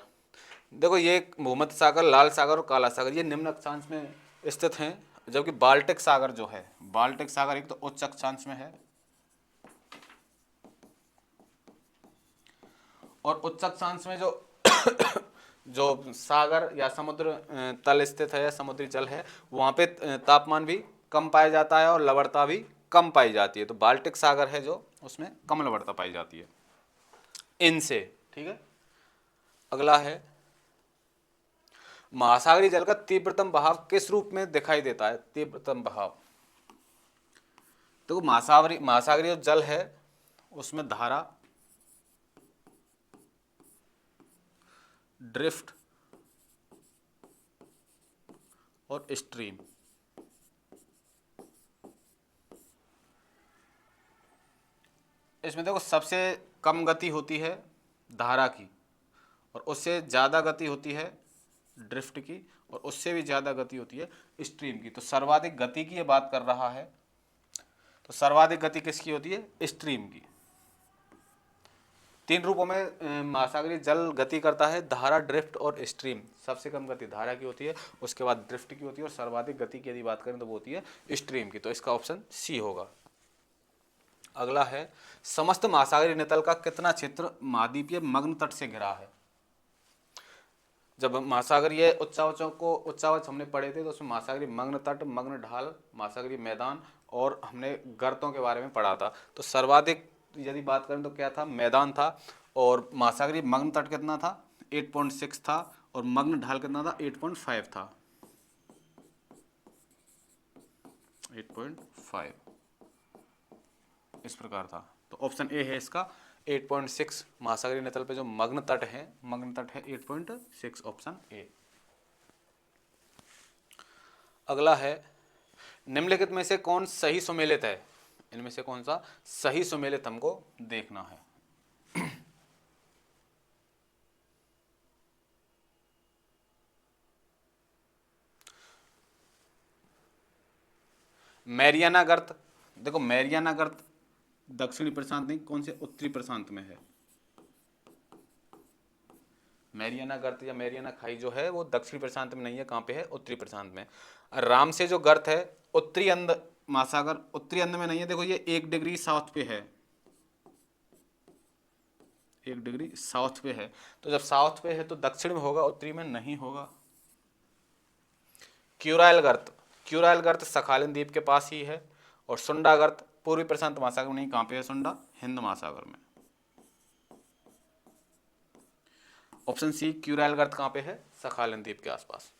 देखो ये भूमध्य सागर, लाल सागर और काला सागर ये निम्न अक्षांश में स्थित हैं, जबकि बाल्टिक सागर जो है, बाल्टिक सागर एक तो उच्च अक्षांश में है, और उच्च अक्षांश में जो सागर या समुद्र तल स्थित है या समुद्री जल है, वहाँ पे तापमान भी कम पाया जाता है और लवणता भी कम पाई जाती है। तो बाल्टिक सागर है जो उसमें कम लवणता पाई जाती है इनसे, ठीक है। अगला है, महासागरीय जल का तीव्रतम बहाव किस रूप में दिखाई देता है? तीव्रतम बहाव, तो महासागरीय जल है उसमें धारा, ड्रिफ्ट और स्ट्रीम। इसमें देखो सबसे कम गति होती है धारा की, और उससे ज़्यादा गति होती है ड्रिफ्ट की, और उससे भी ज़्यादा गति होती है स्ट्रीम की। तो सर्वाधिक गति की ये बात कर रहा है, तो सर्वाधिक गति किसकी होती है? स्ट्रीम की। तीन रूपों में महासागरीय जल गति करता है, धारा, ड्रिफ्ट और स्ट्रीम। सबसे कम गति धारा की होती है, उसके बाद ड्रिफ्ट की होती है, और सर्वाधिक गति की यदि बात करें तो वो होती है स्ट्रीम की। तो इसका ऑप्शन सी होगा। अगला है, समस्त महासागरीय नितल का कितना क्षेत्र महाद्वीपीय मग्न तट से घिरा है? जब महासागरीय उच्चावच हमने पढ़े थे तो उसमें महासागरीय मग्न तट, मग्न ढाल, महासागरीय मैदान और हमने गर्तों के बारे में पढ़ा था। तो सर्वाधिक यदि बात करें तो क्या था? मैदान था। और महासागरीय मग्न तट कितना था? 8.6 था। और मग्न ढाल कितना था? 8.5 था। 8.5 इस प्रकार था। तो ऑप्शन ए है इसका 8.6। महासागरीय नितल पे जो मग्न तट है 8.6, ऑप्शन ए। अगला है, निम्नलिखित में से कौन सही सुमेलित है? इनमें से कौन सा सही सुमेलित हमको देखना है। मैरियाना गर्त, देखो मैरियाना गर्त दक्षिणी प्रशांत नहीं, कौन से उत्तरी प्रशांत में है। मैरियाना गर्त या मैरियाना खाई जो है वो दक्षिणी प्रशांत में नहीं है, कहाँ पे है? उत्तरी प्रशांत में। राम से जो गर्त है उत्तरी अंध महासागर, उत्तरी अंध में नहीं है। देखो ये 1 डिग्री साउथ पे है, 1 डिग्री साउथ पे है। तो जब साउथ पे है तो दक्षिण में होगा, उत्तरी में नहीं होगा। क्यूराइल गर्त, क्यूराइल गर्त सखालिन द्वीप के पास ही है। और सुंडा गर्त पूर्वी प्रशांत महासागर में नहीं, कहाँ पे है सुंडा? हिंद महासागर में। ऑप्शन सी क्यूराइल गर्त कहाँ पे है? सखालिन द्वीप के आसपास।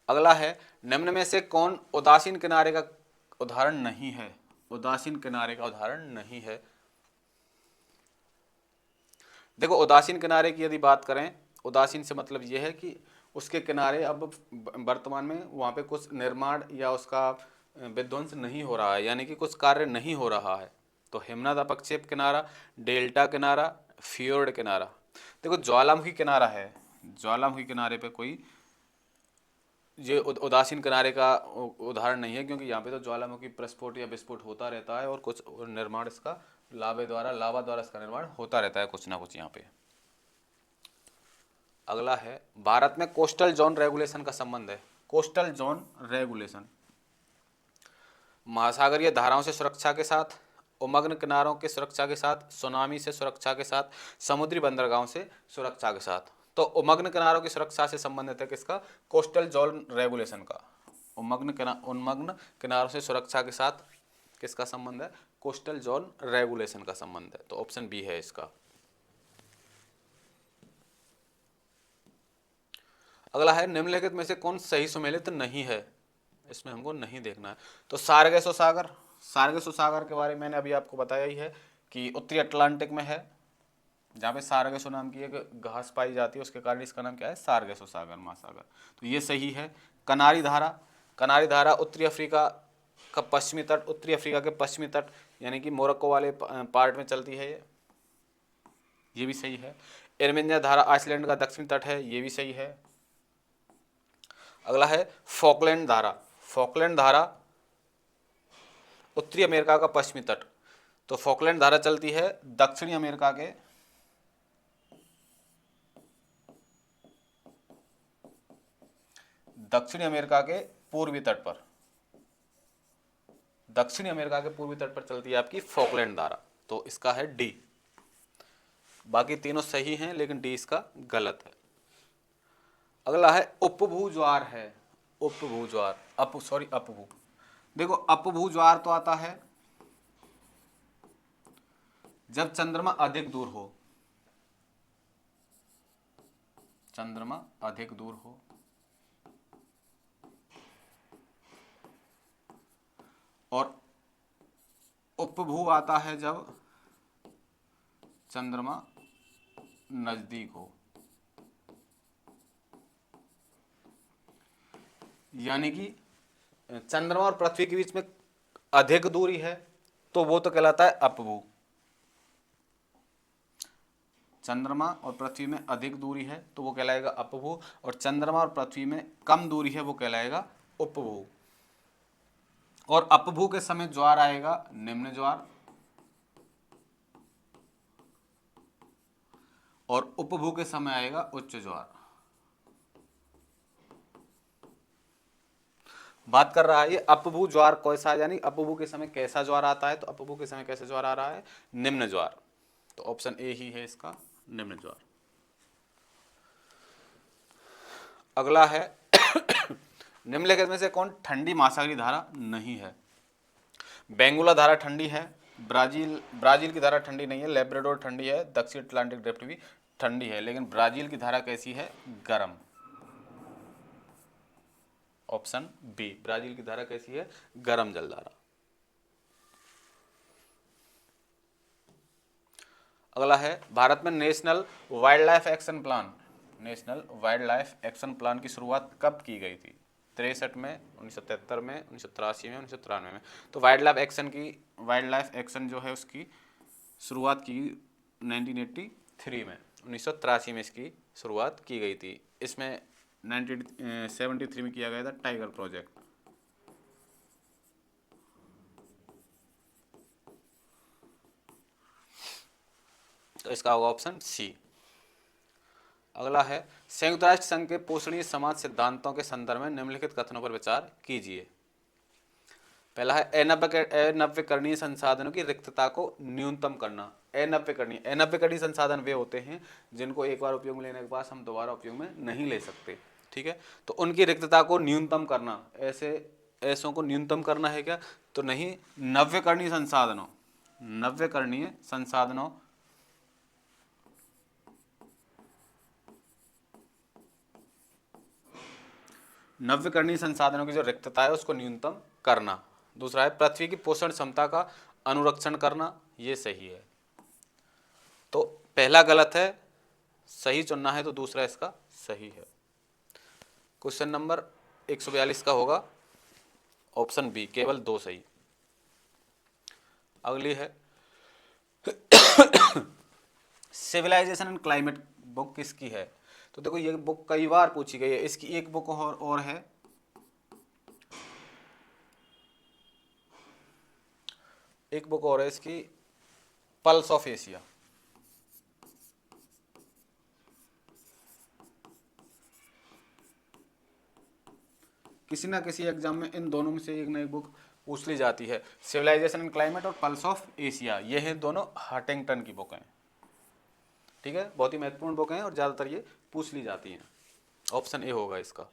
अगला है, निम्न में से कौन उदासीन किनारे का उदाहरण नहीं है? उदासीन किनारे का उदाहरण नहीं है। देखो उदासीन किनारे की यदि बात करें, उदासीन से मतलब यह है कि उसके किनारे अब वर्तमान में वहाँ पे कुछ निर्माण या उसका विध्वंस नहीं हो रहा है, यानी कि कुछ कार्य नहीं हो रहा है। तो हिमनद अपक्षेप किनारा, डेल्टा किनारा, फियोर्ड किनारा। देखो ज्वालामुखी किनारा है, ज्वालामुखी किनारे पे कोई ये उदासीन किनारे का उदाहरण नहीं है, क्योंकि यहाँ पे तो ज्वालामुखी प्रस्फोट या विस्फोट होता रहता है और कुछ निर्माण इसका लावा द्वारा इसका निर्माण होता रहता है कुछ ना कुछ यहाँ पे। अगला है, भारत में कोस्टल जोन रेगुलेशन का संबंध है। कोस्टल जोन रेगुलेशन महासागरीय धाराओं से सुरक्षा के साथ, उमग्न किनारों के सुरक्षा के साथ, सुनामी से सुरक्षा के साथ, समुद्री बंदरगाहों से सुरक्षा के साथ। तो उमग्न किनारों की सुरक्षा से संबंधित है किसका? कोस्टल जोन रेगुलेशन का। उन्मग्न किनारों से सुरक्षा के साथ किसका संबंध है? कोस्टल जोन रेगुलेशन का संबंध है। तो ऑप्शन बी है इसका। अगला है, निम्नलिखित में से कौन सही सुमेलित नहीं है? इसमें हमको नहीं देखना है। तो सारगेसो सागर, सारगेसो सागर के बारे में मैंने अभी आपको बताया ही है कि उत्तरी अटलांटिक में है, जहाँ पे सारगेसो नाम की एक घास पाई जाती है, उसके कारण इसका नाम क्या है? सारगेसो सागर महासागर। तो ये सही है। कनारी धारा, कनारी धारा उत्तरी अफ्रीका का पश्चिमी तट, उत्तरी अफ्रीका के पश्चिमी तट यानी कि मोरक्को वाले पार्ट में चलती है, ये भी सही है। एरमिनिया धारा आइसलैंड का दक्षिणी तट है, ये भी सही है। अगला है फॉकलैंड धारा, फॉकलैंड धारा उत्तरी अमेरिका का पश्चिमी तट। तो फॉकलैंड धारा चलती है दक्षिणी अमेरिका के पूर्वी तट पर, दक्षिणी अमेरिका के पूर्वी तट पर चलती है आपकी फॉकलैंड धारा। तो इसका है डी। बाकी तीनों सही हैं लेकिन डी इसका गलत है। अगला है उपभू ज्वार है, उपभू ज्वार, अपभू। देखो अपभू ज्वार तो आता है जब चंद्रमा अधिक दूर हो, चंद्रमा अधिक दूर हो, और उपभू आता है जब चंद्रमा नजदीक हो, यानी कि चंद्रमा और पृथ्वी के बीच में अधिक दूरी है तो वो तो कहलाता है अपभू। चंद्रमा और पृथ्वी में अधिक दूरी है तो वो कहलाएगा अपभू, और चंद्रमा और पृथ्वी में कम दूरी है वो कहलाएगा उपभू। और अपभू के समय ज्वार आएगा निम्न ज्वार, और उपभू के समय आएगा उच्च ज्वार। बात कर रहा है ये अपभू ज्वार कैसा, यानी अपभू के समय कैसा ज्वार आता है, तो अपभू के समय कैसे ज्वार आ रहा है, निम्न ज्वार। तो ऑप्शन ए ही है इसका, निम्न ज्वार। अगला है निम्नलिखित में से कौन ठंडी महासागरीय धारा नहीं है। बेंगुला धारा ठंडी है, ब्राजील की धारा ठंडी नहीं है, लेब्राडोर ठंडी है, दक्षिण अटलांटिक ड्रिफ्ट भी ठंडी है, लेकिन ब्राजील की धारा कैसी है, गर्म। ऑप्शन बी, ब्राजील की धारा कैसी है, गर्म जलधारा। अगला है भारत में national wild life action plan, national wild life action plan की शुरुआत कब की गई थी, 63 में, 1973 में, 1983 में, 1993 में। तो वाइल्ड लाइफ एक्शन जो है उसकी शुरुआत की 1983 में, 1983 में इसकी शुरुआत की गई थी। इसमें 1973 में किया गया था टाइगर प्रोजेक्ट। तो इसका होगा ऑप्शन सी। अगला है संयुक्त राष्ट्र संघ के पोषणीय समाज सिद्धांतों के संदर्भ में निम्नलिखित कथनों पर विचार कीजिए। पहला है अनव्यकरणीय संसाधनों की रिक्तता को न्यूनतम करना। अनव्यकरणीय संसाधन वे होते हैं जिनको एक बार उपयोग में लेने के बाद हम दोबारा उपयोग में नहीं ले सकते, ठीक है। तो उनकी रिक्तता को न्यूनतम करना, ऐसों को न्यूनतम करना है क्या, तो नहीं, नव्यकरणीय संसाधनों नव्यकरणीय संसाधनों की जो रिक्तता है उसको न्यूनतम करना। दूसरा है पृथ्वी की पोषण क्षमता का अनुरक्षण करना, ये सही है। तो पहला गलत है, सही चुनना है तो दूसरा इसका सही है। क्वेश्चन नंबर 142 का होगा ऑप्शन बी, केवल 2 सही। अगली है सिविलाइजेशन एंड क्लाइमेट बुक किसकी है। तो देखो ये बुक कई बार पूछी गई है, इसकी एक बुक और है, एक बुक और है इसकी, पल्स ऑफ एशिया। किसी ना किसी एग्जाम में इन दोनों में से एक नई बुक पूछ ली जाती है, सिविलाइजेशन एंड क्लाइमेट और पल्स ऑफ एशिया। ये हैं दोनों हंटिंगटन की बुक हैं, ठीक है, बहुत ही महत्वपूर्ण बुक हैं और ज़्यादातर ये पूछ ली जाती हैं। ऑप्शन ए होगा इसका।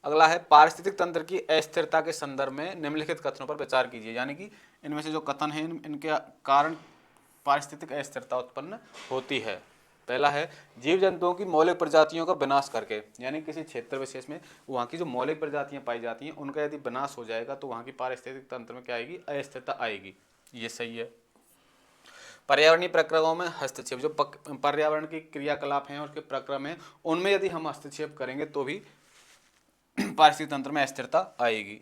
अगला है पारिस्थितिक तंत्र की अस्थिरता के संदर्भ में निम्नलिखित कथनों पर विचार कीजिए, यानी कि इनमें से जो कथन हैं इनके कारण पारिस्थितिक अस्थिरता उत्पन्न होती है। पहला है जीव जंतुओं की मौलिक प्रजातियों का विनाश करके, यानी किसी क्षेत्र विशेष में वहाँ की जो मौलिक प्रजातियां पाई जाती हैं उनका यदि विनाश हो जाएगा तो वहाँ की पारिस्थितिक तंत्र में क्या आएगी, अस्थिरता आएगी, ये सही है। पर्यावरणीय प्रक्रियाओं में हस्तक्षेप, जो पर्यावरण की क्रियाकलाप हैं और उसके प्रक्रम हैं उनमें यदि हम हस्तक्षेप करेंगे तो भी पारिस्थितिक तंत्र में अस्थिरता आएगी।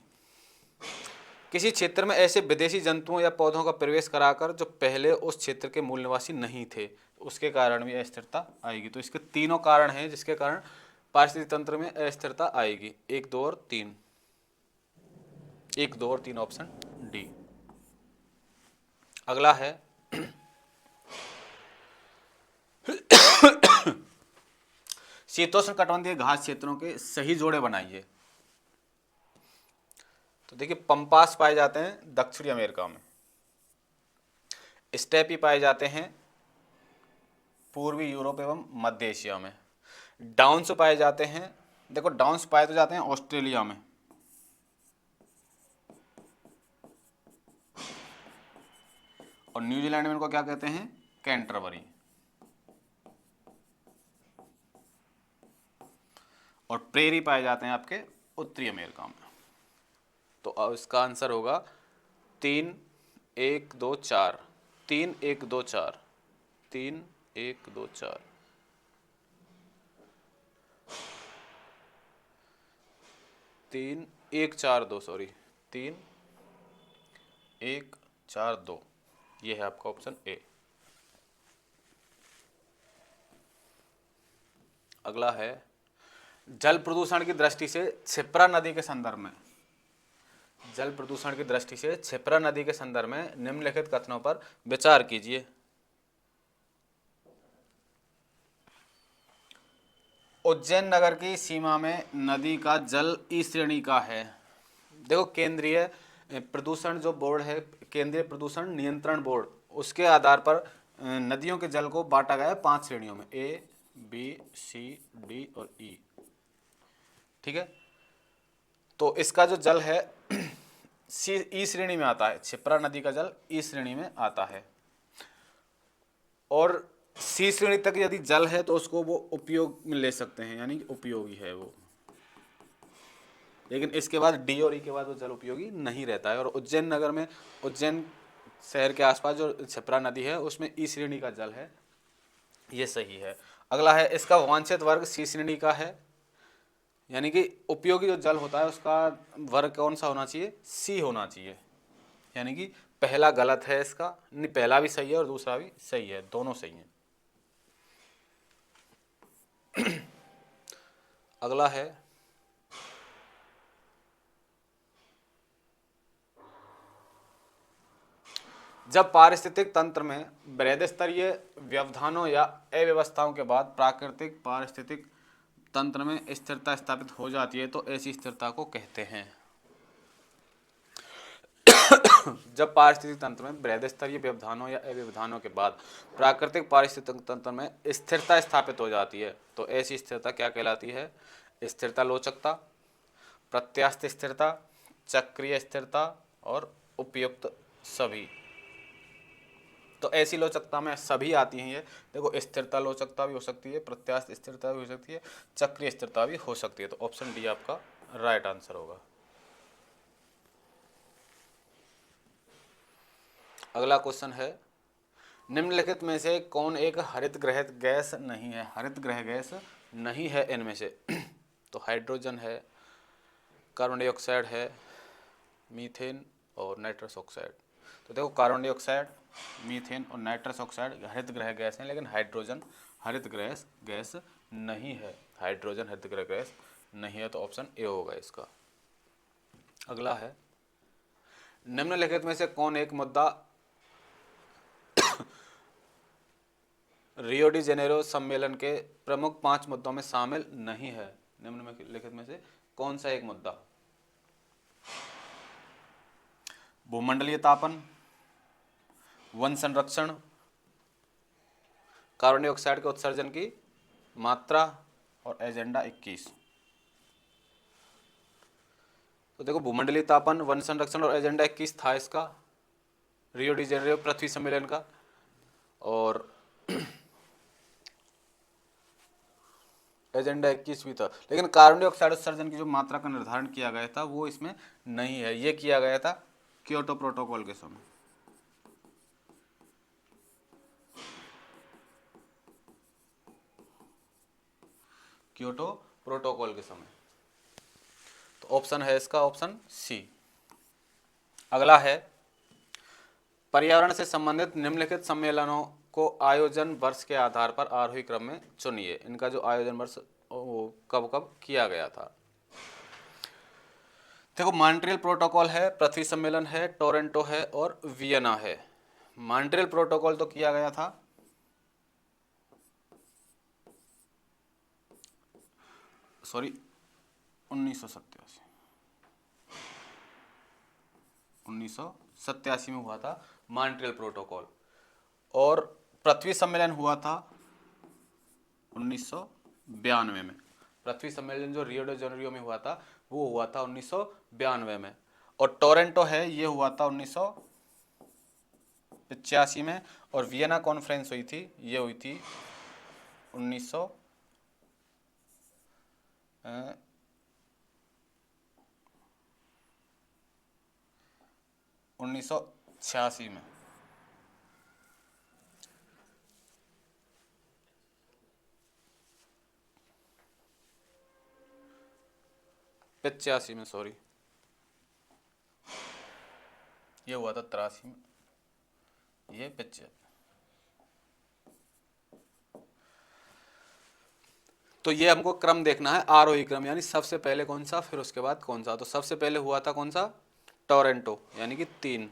किसी क्षेत्र में ऐसे विदेशी जंतुओं या पौधों का प्रवेश कराकर जो पहले उस क्षेत्र के मूल निवासी नहीं थे, उसके कारण भी अस्थिरता आएगी। तो इसके तीनों कारण हैं जिसके कारण पारिस्थितिक तंत्र में अस्थिरता आएगी, 1, 2 और 3, 1, 2 और 3 ऑप्शन डी। अगला है शीतोष्ण कटिबंधीय घास क्षेत्रों के सही जोड़े बनाइए। तो देखिए पंपास पाए जाते हैं दक्षिणी अमेरिका में, स्टेपी पाए जाते हैं पूर्वी यूरोप एवं मध्य एशिया में, डाउन्स पाए जाते हैं, देखो डाउन्स पाए तो जाते हैं ऑस्ट्रेलिया में, और न्यूजीलैंड में इनको क्या कहते हैं, कैंटरबरी, और प्रेरी पाए जाते हैं आपके उत्तरी अमेरिका में। तो अब इसका आंसर होगा 3 1 2 4, 3 1 2 4, 3 1 2 4, 3 1 4 2, सॉरी 3 1 4 2, ये है आपका ऑप्शन ए। अगला है जल प्रदूषण की दृष्टि से क्षिप्रा नदी के संदर्भ में, जल प्रदूषण की दृष्टि से क्षिप्रा नदी के संदर्भ में निम्नलिखित कथनों पर विचार कीजिए। उज्जैन नगर की सीमा में नदी का जल ई श्रेणी का है। देखो केंद्रीय प्रदूषण जो बोर्ड है, केंद्रीय प्रदूषण नियंत्रण बोर्ड, उसके आधार पर नदियों के जल को बांटा गया है 5 श्रेणियों में, ए बी सी डी और ई। ठीक है, तो इसका जो जल है सी ई श्रेणी में आता है, क्षिप्रा नदी का जल ई श्रेणी में आता है। और सी श्रेणी तक यदि जल है तो उसको वो उपयोग में ले सकते हैं, यानी उपयोगी है वो, लेकिन इसके बाद डी और ई के बाद वो जल उपयोगी नहीं रहता है। और उज्जैन नगर में, उज्जैन शहर के आसपास जो क्षिप्रा नदी है उसमें ई श्रेणी का जल है, ये सही है। अगला है इसका वांछित वर्ग सी श्रेणी का है, यानी कि उपयोगी जो जल होता है उसका वर्ग कौन सा होना चाहिए, सी होना चाहिए, यानी कि पहला गलत है इसका, नहीं पहला भी सही है और दूसरा भी सही है, दोनों सही हैं। अगला है जब पारिस्थितिक तंत्र में बृहदस्तरीय व्यवधानों या अव्यवस्थाओं के बाद प्राकृतिक पारिस्थितिक तंत्र में स्थिरता स्थापित हो जाती है तो ऐसी स्थिरता को कहते हैं। जब पारिस्थितिक तंत्र में बृहदस्तरीय व्यवधानों या अव्यवधानों के बाद प्राकृतिक पारिस्थितिक तंत्र में स्थिरता स्थापित हो जाती है तो ऐसी स्थिरता क्या कहलाती है, स्थिरता लोचकता, प्रत्यास्थ स्थिरता, चक्रीय स्थिरता और उपयुक्त सभी। तो ऐसी लोचकता में सभी आती हैं ये, देखो स्थिरता लोचकता भी हो सकती है, प्रत्यास्थ स्थिरता भी हो सकती है, चक्रीय स्थिरता भी हो सकती है, तो ऑप्शन डी आपका राइट आंसर होगा। अगला क्वेश्चन है निम्नलिखित में से कौन एक हरित गृह गैस नहीं है, हरित गृह गैस नहीं है इनमें से तो हाइड्रोजन है, कार्बन डाइऑक्साइड है, मीथेन और नाइट्रस ऑक्साइड। तो देखो कार्बन डाइऑक्साइड, मीथेन और नाइट्रस ऑक्साइड हरित गृह गैस हैं, लेकिन हाइड्रोजन हरित गृह गैस नहीं है, हाइड्रोजन हरित गृह गैस नहीं है, तो ऑप्शन ए होगा इसका। अगला है निम्नलिखित में से कौन एक मुद्दा रियो डी जेनेरो सम्मेलन के प्रमुख 5 मुद्दों में शामिल नहीं है, निम्नलिखित में से कौन सा एक मुद्दा, भूमंडलीय तापन, वन संरक्षण, कार्बन डाइऑक्साइड के उत्सर्जन की मात्रा और एजेंडा 21। तो देखो भूमंडलीय तापन, वन संरक्षण और एजेंडा 21 था इसका रियो डी जेनेरो पृथ्वी सम्मेलन का, और एजेंडा 21 भी था, लेकिन कार्बन डाइऑक्साइड उत्सर्जन की जो मात्रा का निर्धारण किया गया था वो इसमें नहीं है, ये किया गया था क्योटो प्रोटोकॉल के समय। क्योटो प्रोटोकॉल के समय, तो ऑप्शन है इसका ऑप्शन सी। अगला है पर्यावरण से संबंधित निम्नलिखित सम्मेलनों को आयोजन वर्ष के आधार पर आरोही क्रम में चुनिए, इनका जो आयोजन वर्ष कब कब किया गया था। देखो मॉन्ट्रियल प्रोटोकॉल है, पृथ्वी सम्मेलन है, टोरंटो है और वियना है। मॉन्ट्रियल प्रोटोकॉल तो किया गया था सॉरी 1987 में हुआ था मॉन्ट्रियल प्रोटोकॉल, और पृथ्वी सम्मेलन हुआ था 1992 में। पृथ्वी सम्मेलन जो रियो डी जेनेरियो में हुआ था वो हुआ था 1992 में, और टोरंटो है ये हुआ था 1985 में, और वियना कॉन्फ्रेंस हुई थी ये हुई थी 1900 अ, 1986 में। पचासी में, सॉरी, ये हुआ था 83 में, ये 85। तो ये हमको क्रम देखना है, आरोही क्रम, यानी सबसे पहले कौन सा फिर उसके बाद कौन सा। तो सबसे पहले हुआ था कौन सा, टोरंटो, यानी कि 3।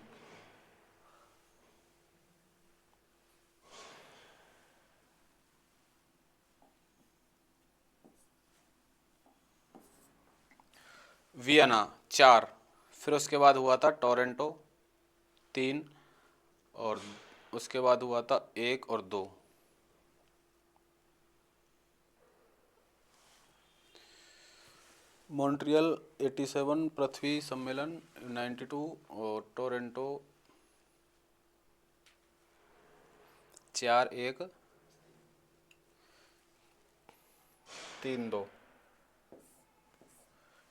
वियना 4, फिर उसके बाद हुआ था टोरंटो 3, और उसके बाद हुआ था 1 और 2। मॉन्ट्रियल 87, पृथ्वी सम्मेलन 92, और टोरंटो 4-1 3-2।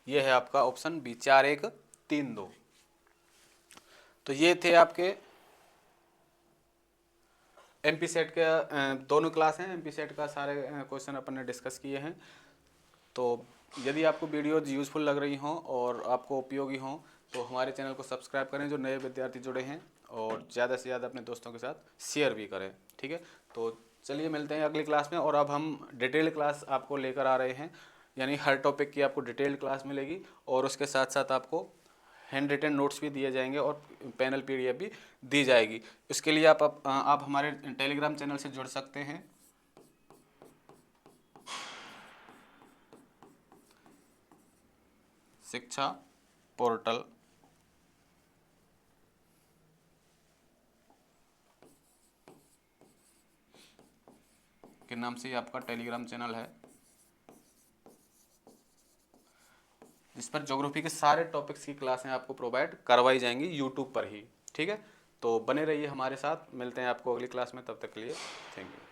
ये है आपका ऑप्शन बी, 4-1-3-2। तो ये थे आपके एमपी सेट के दोनों क्लास हैं, एमपी सेट का सारे क्वेश्चन अपन ने डिस्कस किए हैं। तो यदि आपको वीडियोज यूज़फुल लग रही हों और आपको उपयोगी हों तो हमारे चैनल को सब्सक्राइब करें जो नए विद्यार्थी जुड़े हैं, और ज़्यादा से ज़्यादा अपने दोस्तों के साथ शेयर भी करें, ठीक है। तो चलिए मिलते हैं अगली क्लास में, और अब हम डिटेल्ड क्लास आपको लेकर आ रहे हैं, यानी हर टॉपिक की आपको डिटेल्ड क्लास मिलेगी, और उसके साथ साथ आपको हैंड रिटन नोट्स भी दिए जाएंगे और पैनल पीडीएफ भी दी जाएगी। इसके लिए आप हमारे टेलीग्राम चैनल से जुड़ सकते हैं। शिक्षा पोर्टल के नाम से आपका टेलीग्राम चैनल है, जिस पर ज्योग्राफी के सारे टॉपिक्स की क्लासें आपको प्रोवाइड करवाई जाएंगी यूट्यूब पर ही, ठीक है। तो बने रहिए हमारे साथ, मिलते हैं आपको अगली क्लास में, तब तक के लिए थैंक यू।